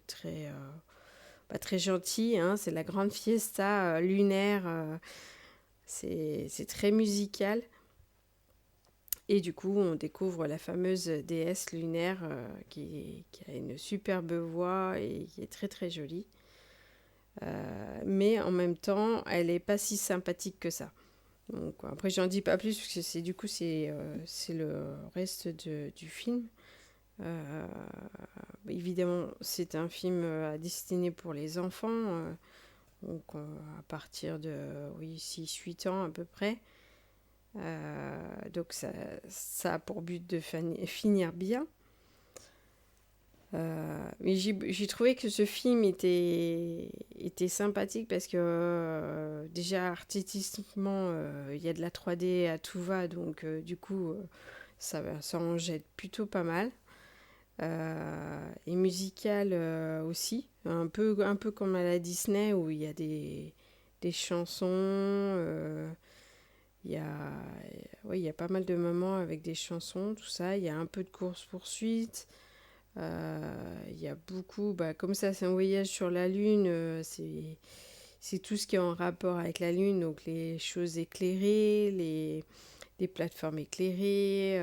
très gentils. Hein. C'est la grande fiesta lunaire. C'est très musical. Et du coup, on découvre la fameuse déesse lunaire qui a une superbe voix et qui est très très jolie. Mais en même temps, elle n'est pas si sympathique que ça. Donc, après, j'en dis pas plus parce que c'est le reste du film. Euh, Évidemment, c'est un film à destiné pour les enfants, donc à partir de oui, 6-8 ans à peu près. Donc ça a pour but de finir bien. Mais j'ai trouvé que ce film était sympathique parce que déjà artistiquement, il y a de la 3D à tout va, donc du coup, ça en jette plutôt pas mal. Et musical aussi, un peu comme à la Disney où il y a des chansons, il y a, ouais, il y a pas mal de moments avec des chansons, tout ça, il y a un peu de course-poursuite. Il y a beaucoup, bah, comme ça c'est un voyage sur la Lune, c'est tout ce qui est en rapport avec la Lune, donc les choses éclairées, les plateformes éclairées.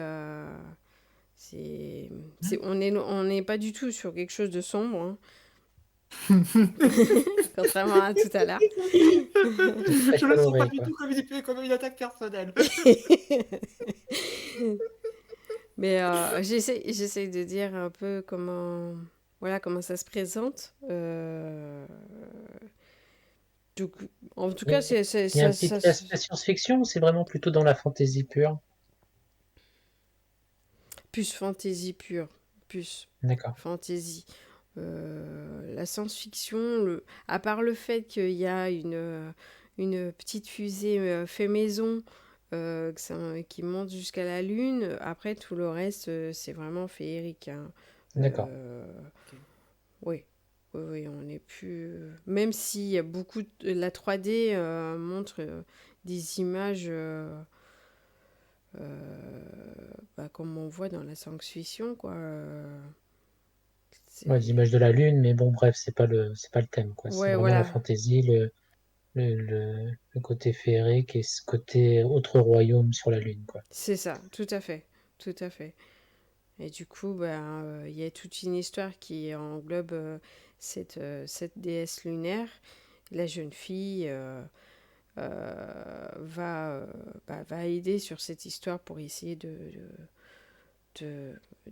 On n'est pas du tout sur quelque chose de sombre, hein, contrairement à tout à l'heure. C'est très Je le sens pas coloré, du quoi. tout comme une attaque personnelle. Mais j'essaie de dire un peu comment ça se présente. Donc, en tout cas, Mais il y a un petit ça, aspect science-fiction ou c'est vraiment plutôt dans la fantasy pure? plus fantasy pure, plus D'accord. fantasy. La science-fiction, à part le fait qu'il y a une petite fusée fait maison qui monte jusqu'à la Lune, après tout le reste, c'est vraiment féerique. Hein. D'accord. Euh, Ok. oui. Oui, oui, on n'est plus. Même s'il y a beaucoup. La 3D montre des images comme on voit dans la science-fiction, quoi. Ouais, des C'est... images de la Lune, mais bon, bref, c'est pas le thème, quoi. C'est Ouais, vraiment la voilà. fantasy, le côté féerique et ce côté autre royaume sur la Lune, quoi. C'est ça, tout à fait. Tout à fait. Et du coup, il y a toute une histoire qui englobe cette déesse lunaire, la jeune fille. va aider sur cette histoire pour essayer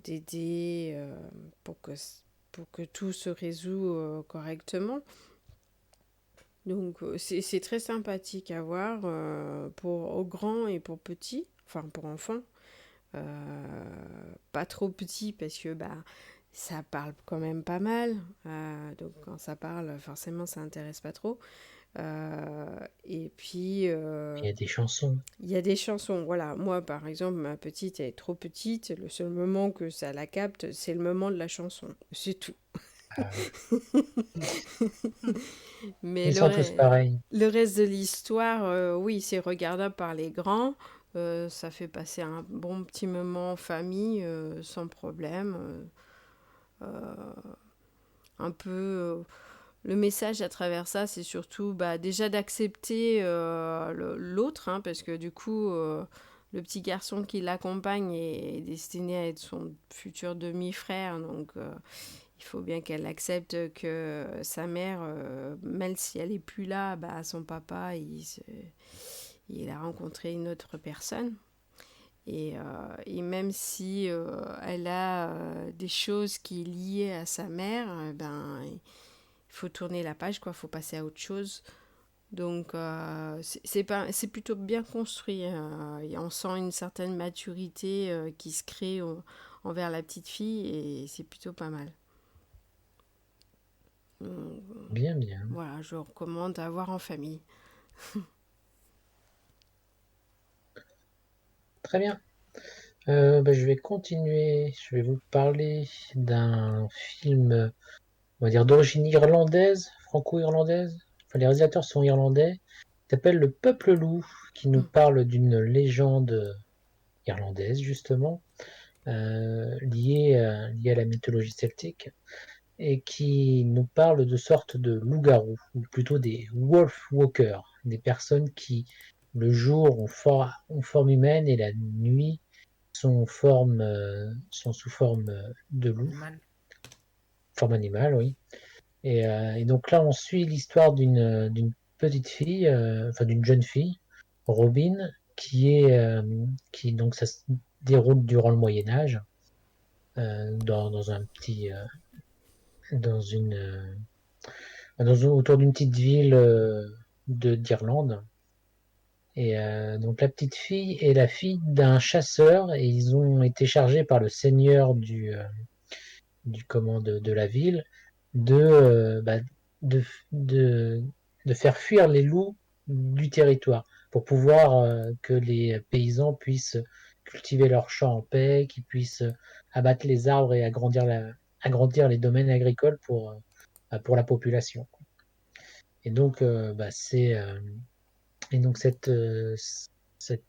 d'aider pour que tout se résout correctement. Donc c'est très sympathique à voir pour grands et pour petits, enfin pour enfants. Pas trop petits parce que ça parle quand même pas mal. Donc quand ça parle, forcément ça intéresse pas trop. Et puis Il y a des chansons. il y a des chansons. Voilà, moi par exemple, ma petite elle est trop petite. Le seul moment que ça la capte, c'est le moment de la chanson. C'est tout. Ah, Mais ils sont tous pareils. le reste de l'histoire, oui, c'est regardable par les grands. Ça fait passer un bon petit moment en famille sans problème. Un peu. Le message à travers ça, c'est surtout déjà d'accepter l'autre, hein, parce que du coup, le petit garçon qui l'accompagne est destiné à être son futur demi-frère. Donc, il faut bien qu'elle accepte que sa mère, même si elle n'est plus là, son papa, il a rencontré une autre personne. Et même si elle a des choses qui sont liées à sa mère, il faut tourner la page, quoi. Il faut passer à autre chose. Donc c'est plutôt bien construit. Et on sent une certaine maturité qui se crée envers la petite fille et c'est plutôt pas mal. Donc, Bien, bien. voilà, je recommande à voir en famille. Très bien. Je vais continuer. Je vais vous parler d'un film, on va dire, d'origine irlandaise, franco-irlandaise. Enfin, les réalisateurs sont irlandais. Il s'appelle Le Peuple Loup, qui nous Mm. parle d'une légende irlandaise, justement, liée à la mythologie celtique, et qui nous parle de sortes de loups-garous, ou plutôt des wolf-walkers, des personnes qui, le jour, ont forme humaine et la nuit sont sous forme de loup, Animal. forme animale, oui. Et donc là, on suit l'histoire d'une petite fille, enfin d'une jeune fille, Robin, qui donc ça se déroule durant le Moyen Âge, dans un petit, dans une, autour d'une petite ville d'Irlande. Et donc la petite fille est la fille d'un chasseur et ils ont été chargés par le seigneur de la ville de, de, de, de faire fuir les loups du territoire pour pouvoir que les paysans puissent cultiver leurs champs en paix, qu'ils puissent abattre les arbres et agrandir les domaines agricoles pour la population. Et donc, cette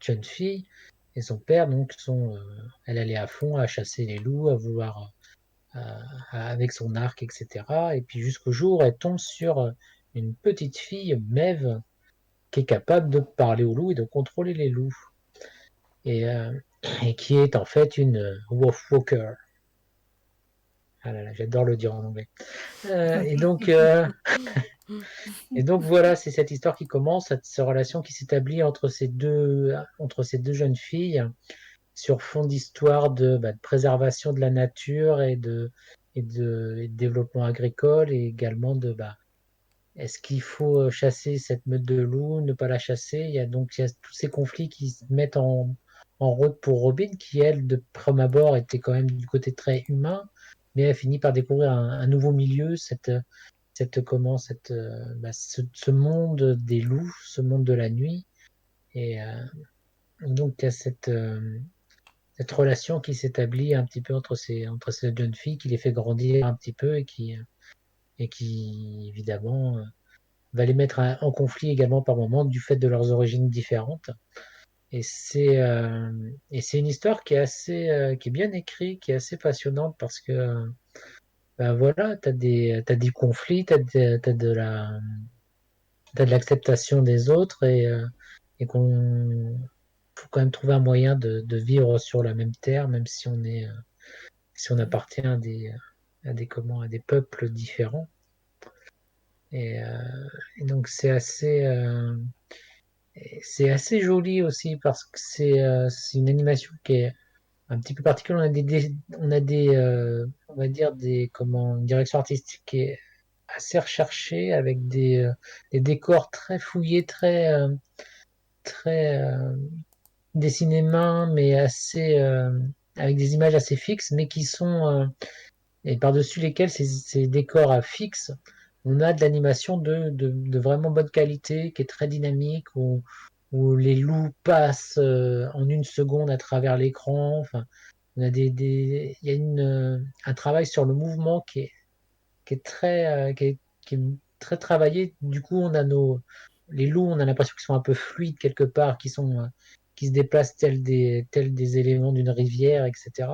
jeune fille et son père elle allait à fond à chasser les loups, à vouloir avec son arc, etc. Et puis jusqu'au jour, elle tombe sur une petite fille, Maeve, qui est capable de parler aux loups et de contrôler les loups. Et, et qui est en fait une Wolf Walker. Ah là là, j'adore le dire en anglais. Euh, et, donc, euh, et donc voilà, c'est cette histoire qui commence, cette relation qui s'établit entre ces deux jeunes filles sur fond d'histoire de préservation de la nature et de développement agricole et également est-ce qu'il faut chasser cette meute de loups, ne pas la chasser? Il y a tous ces conflits qui se mettent en route pour Robin, qui elle, de prime abord, était quand même du côté très humain, mais elle finit par découvrir un nouveau milieu, ce monde des loups, ce monde de la nuit. Et donc il y a cette relation qui s'établit un petit peu entre ces jeunes filles, qui les fait grandir un petit peu et qui évidemment va les mettre en conflit également par moments du fait de leurs origines différentes. Et c'est une histoire qui est bien écrite, qui est assez passionnante parce que voilà, t'as des conflits, t'as de l'acceptation des autres et qu'on faut quand même trouver un moyen de vivre sur la même terre, même si on appartient à des peuples différents. Et donc c'est Et c'est assez joli aussi parce que c'est une animation qui est un petit peu particulière. On a des on va dire une direction artistique qui est assez recherchée avec des décors très fouillés, très dessinés main, mais avec des images assez fixes, mais qui sont et par-dessus lesquels ces décors à fixe, on a de l'animation de vraiment bonne qualité, qui est très dynamique, où les loups passent en une seconde à travers l'écran. Enfin, on a il y a un travail sur le mouvement qui est très travaillé. Du coup, les loups, on a l'impression qu'ils sont un peu fluides quelque part, qui se déplacent tels des éléments d'une rivière, etc.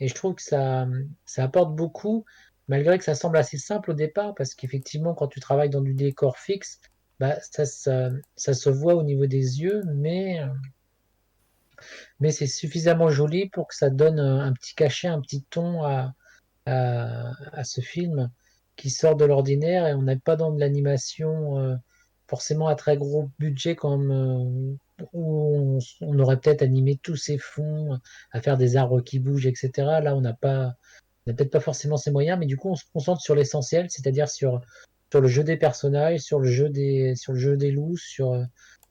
Et je trouve que ça apporte beaucoup, malgré que ça semble assez simple au départ, parce qu'effectivement, quand tu travailles dans du décor fixe, bah, ça se voit au niveau des yeux, mais c'est suffisamment joli pour que ça donne un petit cachet, un petit ton à ce film qui sort de l'ordinaire et on n'est pas dans de l'animation forcément à très gros budget comme où on aurait peut-être animé tous ces fonds à faire des arbres qui bougent, etc. Là, on n'a peut-être pas forcément ces moyens, mais du coup, on se concentre sur l'essentiel, c'est-à-dire sur le jeu des personnages, sur le jeu des loups, sur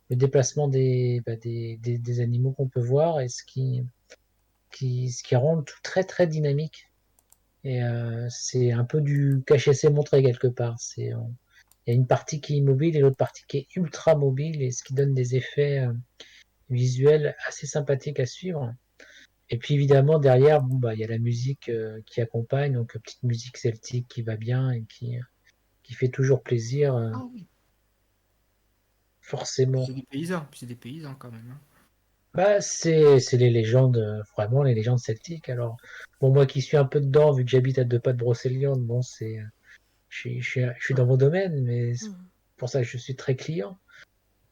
le déplacement des animaux qu'on peut voir et ce qui rend le tout très très dynamique. Et c'est un peu du cacher c'est montrer quelque part. Il y a une partie qui est immobile et l'autre partie qui est ultra mobile et ce qui donne des effets visuels assez sympathiques à suivre. Et puis évidemment derrière, bon bah il y a la musique qui accompagne, donc petite musique celtique qui va bien et qui fait toujours plaisir, Ah oui. forcément. C'est des paysans quand même, hein. Bah c'est les légendes, vraiment les légendes celtiques. Alors bon moi qui suis un peu dedans, vu que j'habite à 2 pas de Brocéliande, bon je suis dans mon domaine, mais c'est Mhm. pour ça que je suis très client.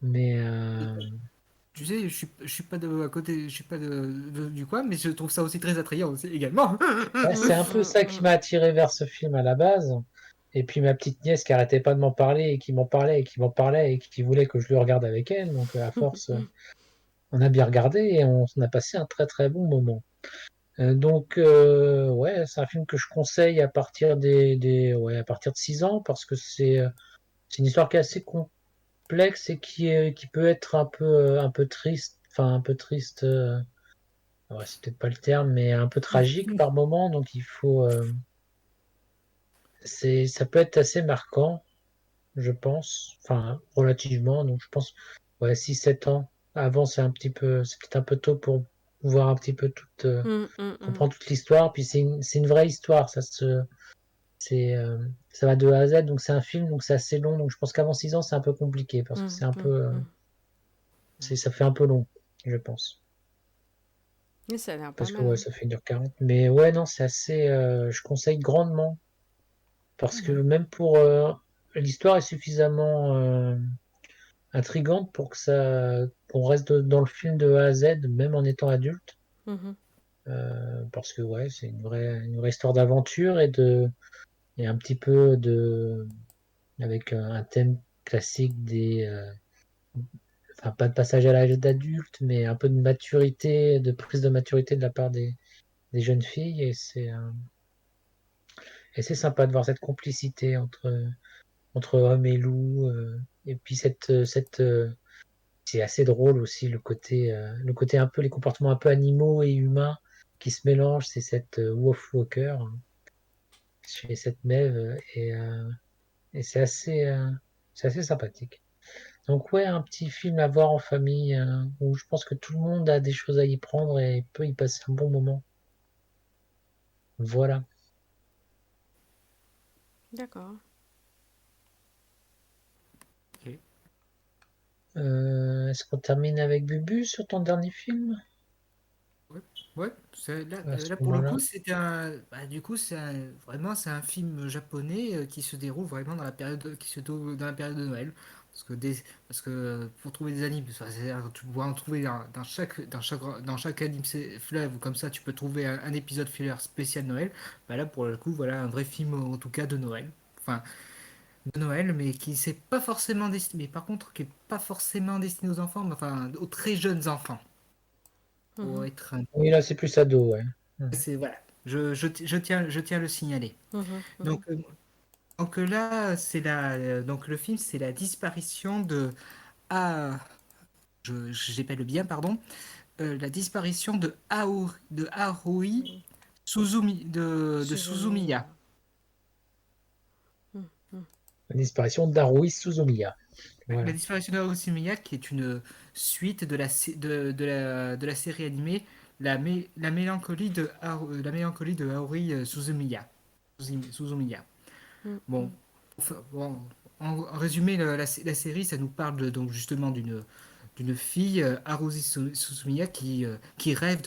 Mais Tu sais, je suis pas de à côté, je suis pas du coin, mais je trouve ça aussi très attrayant aussi également. ouais, c'est un peu ça qui m'a attiré vers ce film à la base. Et puis ma petite nièce qui arrêtait pas de m'en parler et qui m'en parlait et qui m'en parlait et qui voulait que je le regarde avec elle. Donc à force, on a bien regardé et on a passé un très très bon moment. Donc ouais, c'est un film que je conseille à partir ouais, à partir de 6 ans parce que c'est une histoire qui est assez complexe et qui peut être un peu triste, enfin un peu triste. Ouais, c'est peut-être pas le terme, mais un peu tragique par moment. Donc ça peut être assez marquant, je pense. Enfin, relativement. Donc je pense, ouais, 6 7 ans. Avant, c'est peut-être un peu tôt pour voir un petit peu Mhm. Mhm. comprendre toute l'histoire. Puis c'est une vraie histoire. Ça va de A à Z. Donc c'est un film, donc c'est assez long. Donc je pense qu'avant 6 ans, c'est un peu compliqué parce que Mhm. c'est un peu, Mhm. ça fait un peu long, je pense. Mais ça a l'air pas Parce que mal, ouais, hein. ça fait 1h40. Mais ouais, non, c'est assez. Je conseille grandement. Parce que Mhm. même pour. L'histoire est suffisamment intrigante pour qu'on reste dans le film de A à Z, même en étant adulte. Mhm. Parce que ouais, c'est une vraie histoire d'aventure et un petit peu avec un thème classique enfin pas de passage à l'âge d'adulte, mais un peu de maturité, de prise de maturité de la part des jeunes filles et c'est sympa de voir cette complicité entre homme et loup, et puis c'est assez drôle aussi le côté un peu, les comportements un peu animaux et humains qui se mélangent, c'est cette Wolf Walker chez cette Mève et c'est assez sympathique. Donc ouais, un petit film à voir en famille où je pense que tout le monde a des choses à y prendre et peut y passer un bon moment. Voilà. D'accord. Ok. Est-ce qu'on termine avec Bubu sur ton dernier film Ouais, ouais, à ce là pour le moment-là? coup, c'était un, bah, du coup, vraiment, c'est un film japonais qui se déroule vraiment dans la période, qui se déroule dans la période de Noël. Parce que, parce que pour trouver des animes, enfin, c'est-à-dire que tu pourras en trouver dans chaque anime fleuve, comme ça, tu peux trouver un épisode filler spécial Noël. Bah là, pour le coup, voilà un vrai film, en tout cas, de Noël. Enfin, de Noël, mais qui c'est pas forcément destiné, mais par contre qui est pas forcément destiné aux enfants, mais enfin aux très jeunes enfants. Pour Mhm. être, Oui, là, c'est plus ado, ouais. c'est voilà, je tiens à le signaler. Mhm. Donc, là, donc le film, c'est la disparition de ah, j'ai pas le bien, pardon, la disparition de Haruhi Mhm. de Suzumiya. Suzumiya. Mhm. La disparition d'Haruhi Suzumiya. La Voilà. disparition de Haruhi Suzumiya, qui est une suite de la série animée la mélancolie de Haruhi Suzumiya. Suzumiya. Bon, Mhm. bon, en résumé, la série, ça nous parle donc justement d'une fille, Haruhi Suzumiya, qui rêve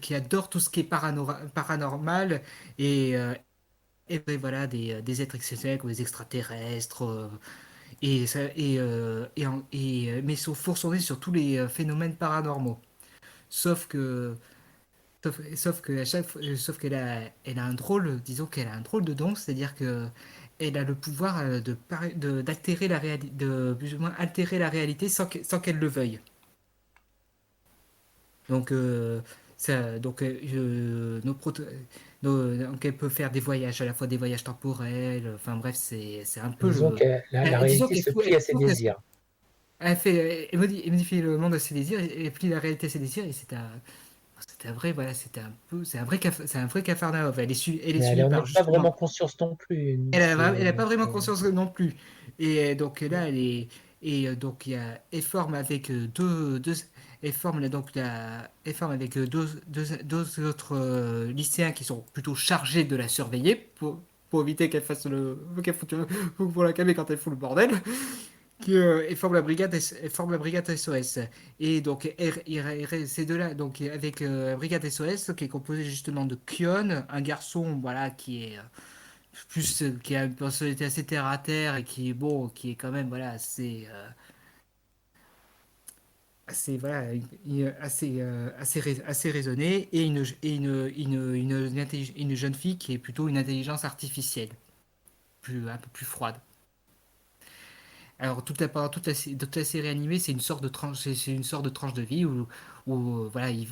qui adore tout ce qui est paranormal et voilà, des êtres exceptionnels comme des extraterrestres, mais pour s'en sur tous les phénomènes paranormaux. Sauf que, sauf qu'elle elle a un drôle, disons qu'elle a un drôle de don, c'est-à-dire que elle a le pouvoir d'altérer la réalité, de plus ou moins altérer la réalité sans qu'elle le veuille. Donc, donc elle peut faire des voyages, à la fois des voyages temporels, enfin bref, c'est un peu Disons que la disons réalité qu'elle se plie à ses désirs. elle modifie le monde à ses désirs et plie la réalité à ses désirs et c'est un vrai, voilà, c'est un vrai Capharnaüm. Elle est Mais suivie elle n'en par est pas justement. vraiment conscience non plus. Elle a C'est, pas vraiment euh, conscience non plus. Et donc là, donc elle forme avec elle forme avec deux autres lycéens qui sont plutôt chargés de la surveiller pour éviter qu'elle fasse qu'elle foute, pour la calmer quand elle fout le bordel. Elle forme elle forme la brigade SOS. Et donc, ces deux-là, donc avec la brigade SOS, qui est composée justement de Kion, un garçon, voilà, qui est qui a une personnalité assez terre à terre et qui est bon, qui est quand même, voilà, voilà, assez raisonné, et une jeune fille qui est plutôt une intelligence artificielle, un peu plus froide. Alors pendant toute la série animée, c'est une sorte de tranche, c'est une sorte de tranche de vie où voilà, où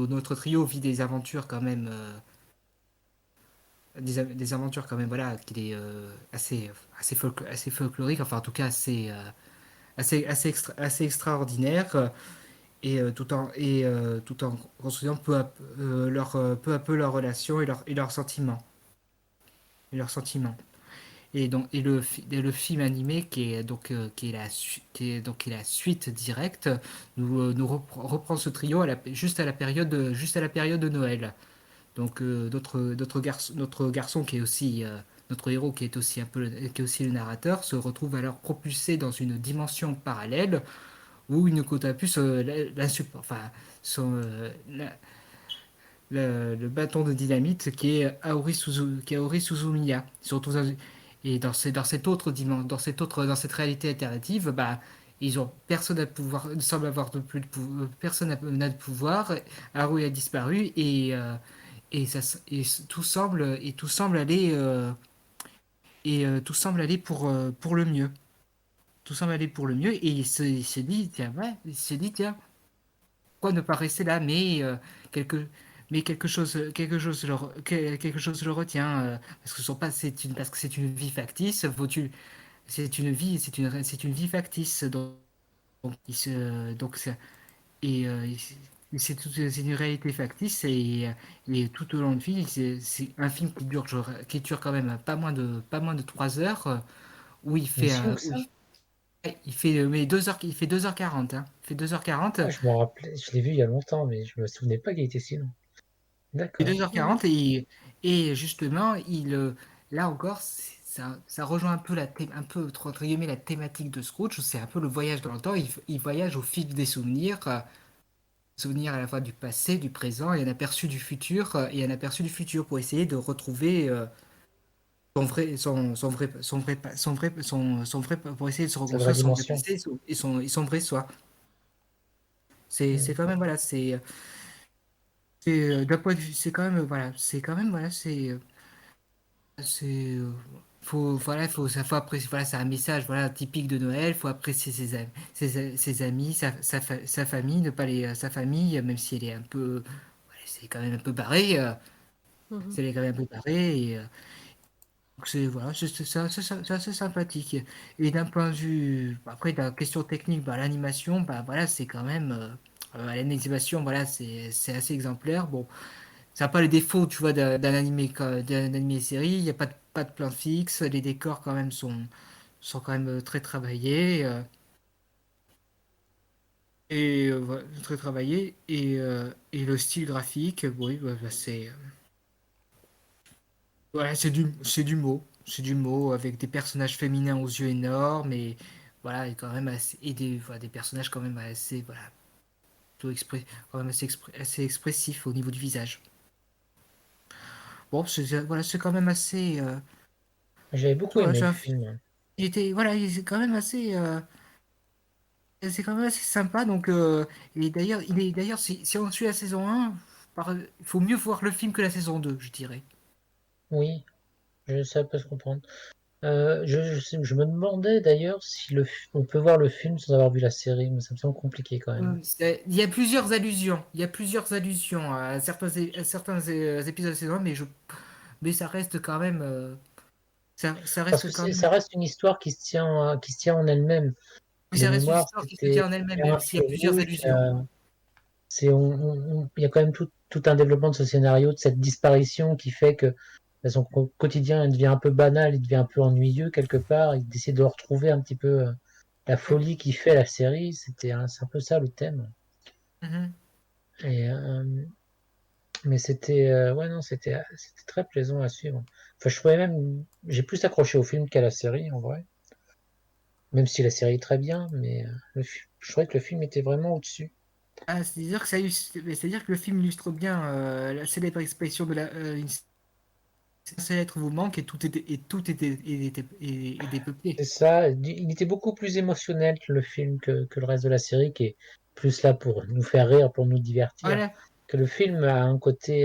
notre trio vit des aventures quand même, des aventures quand même, voilà, qui est assez folklorique, enfin en tout cas assez extraordinaire, tout en construisant peu à peu leur relation et leurs sentiments, et leurs sentiments. Et le film animé qui est la suite directe reprend ce trio juste à la période de Noël. Donc notre garçon qui est aussi notre héros qui est aussi le narrateur se retrouve alors propulsé dans une dimension parallèle où une côte à puce enfin le bâton de dynamite qui est Aori Suzumiya. Et dans cette réalité alternative, bah, personne n'a de pouvoir, ne semble avoir de plus de personne n'a de pouvoir. Haru a disparu et tout semble aller pour le mieux. Tout semble aller pour le mieux et il s'est dit, tiens, ouais, il s'est dit, tiens, pourquoi ne pas rester là, quelque, quelque chose le retient, parce que parce que c'est une vie factice, c'est une vie factice, donc, et c'est une réalité factice et tout au long de film, c'est un film qui dure quand même pas moins de 3 heures, où c'est si long que ça? il fait, mais 2 heures, il fait 2h40, hein. Il fait 2h40. Ah, je me rappelais, je l'ai vu il y a longtemps, mais je me souvenais pas qu'il était si long. Et D'accord. Ouais. 2h40 et justement, là encore, ça rejoint un peu un peu entre guillemets la thématique de Scrooge. C'est un peu le voyage dans le temps. Il voyage au fil des souvenirs, souvenirs à la fois du passé, du présent et un aperçu du futur pour essayer de retrouver son vrai, pour essayer de se Sa vraie reconstruire son vrai dimension. passé et son vrai soi. C'est Hmm. quand même voilà, d'un point de vue, c'est quand même voilà, c'est quand même voilà, c'est faut apprécier, voilà, c'est un message, voilà, typique de Noël. Faut apprécier ses amis, sa famille, ne pas les, sa famille, même si elle est un peu, ouais, c'est quand même un peu barré, Mhm. c'est quand même un peu barré, et donc c'est, voilà, c'est assez sympathique. Et d'un point de vue, après, la question technique, bah, l'animation, bah, voilà, c'est quand même, l'animation, voilà, c'est assez exemplaire. Bon, ça n'a pas les défauts, tu vois, d'un animé série. Il n'y a pas de plan fixe. Les décors, quand même, sont quand même très travaillés. Voilà, très travaillés. Et le style graphique, oui, bah, voilà, c'est du mot. C'est du mot avec des personnages féminins aux yeux énormes. Et voilà, et quand même voilà, des personnages quand même assez, voilà, plutôt quand même assez expressifs au niveau du visage. Bon, voilà, c'est quand même assez. J'avais beaucoup Voilà, aimé le film, hein. voilà, il est quand même assez. C'est quand même assez sympa. Donc, d'ailleurs, si on suit la saison 1, il faut mieux voir le film que la saison 2, je dirais. Oui, ça peut se comprendre. Je me demandais d'ailleurs si on peut voir le film sans avoir vu la série, mais ça me semble compliqué quand même. Il y a plusieurs allusions. Il y a plusieurs allusions à certains épisodes de la saison 1, mais ça reste quand même. Ça Parce reste que quand même. ça reste une histoire qui se tient en elle-même. Oui, De ça reste une mémoire, histoire qui se c'était tient en elle-même, il y a un même s'il y fil a plusieurs rouge, allusions. il y a quand même tout un développement de ce scénario, de cette disparition qui fait que bah, son quotidien il devient un peu banal, il devient un peu ennuyeux quelque part. Il décide de retrouver un petit peu la Mm. folie qui fait la série. C'est un peu ça le thème. Mhm. Et, mais ouais, non, c'était très plaisant à suivre. Enfin, je trouvais même, j'ai plus accroché au film qu'à la série en vrai. Même si la série est très bien, mais je trouvais que le film était vraiment au-dessus. Ah, c'est-à-dire que le film illustre bien la célèbre expression de un seul être vous manque et dépeuplé. C'est ça, il était beaucoup plus émotionnel que le film que le reste de la série, qui est plus là pour nous faire rire, pour nous divertir. Voilà. Que le film a un côté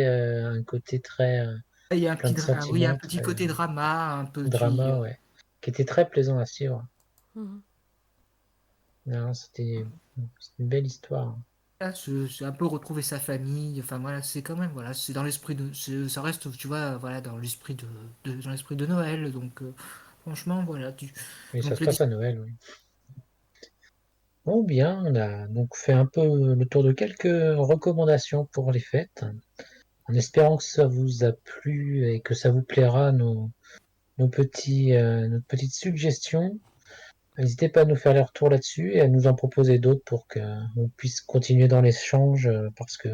très Il y a plein de oui, il y a un sentiments, petit très côté drama, un petit. drama, ouais, qui était très plaisant à suivre. Mhm. Non, c'était une belle histoire. Là, c'est un peu retrouver sa famille. Enfin voilà, c'est quand même voilà, c'est dans l'esprit de, ça reste, tu vois, voilà, dans l'esprit de Noël. Donc franchement, voilà, Mais ça donc se passe à Noël, oui. Bon, bien, on a donc fait un peu le tour de quelques recommandations pour les fêtes, en espérant que ça vous a plu et que ça vous plaira, notre petite suggestion. N'hésitez pas à nous faire les retours là-dessus et à nous en proposer d'autres pour qu'on puisse continuer dans l'échange parce que,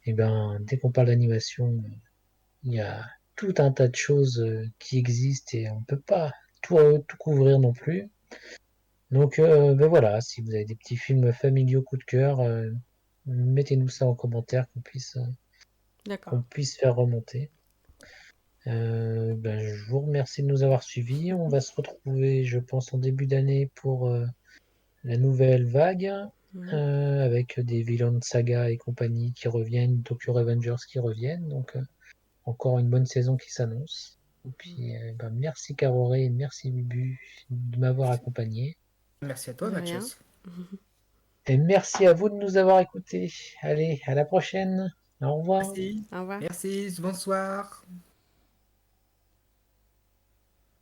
eh ben, dès qu'on parle d'animation, il y a tout un tas de choses qui existent et on ne peut pas tout couvrir non plus. Donc, ben voilà, si vous avez des petits films familiaux coup de cœur, mettez-nous ça en commentaire D'accord. qu'on puisse faire remonter. Ben, je vous remercie de nous avoir suivis. On va se retrouver, je pense, en début d'année pour la nouvelle vague, Mhm. avec des Villain Saga et compagnie qui reviennent, Tokyo Revengers qui reviennent. Donc, encore une bonne saison qui s'annonce. Et puis, ben, merci Caroré et merci Bibu de m'avoir accompagné. merci à toi, De rien. Mathias. Et merci à vous de nous avoir écoutés. Allez, à la prochaine. Au revoir. Merci, Au revoir. merci, bonsoir.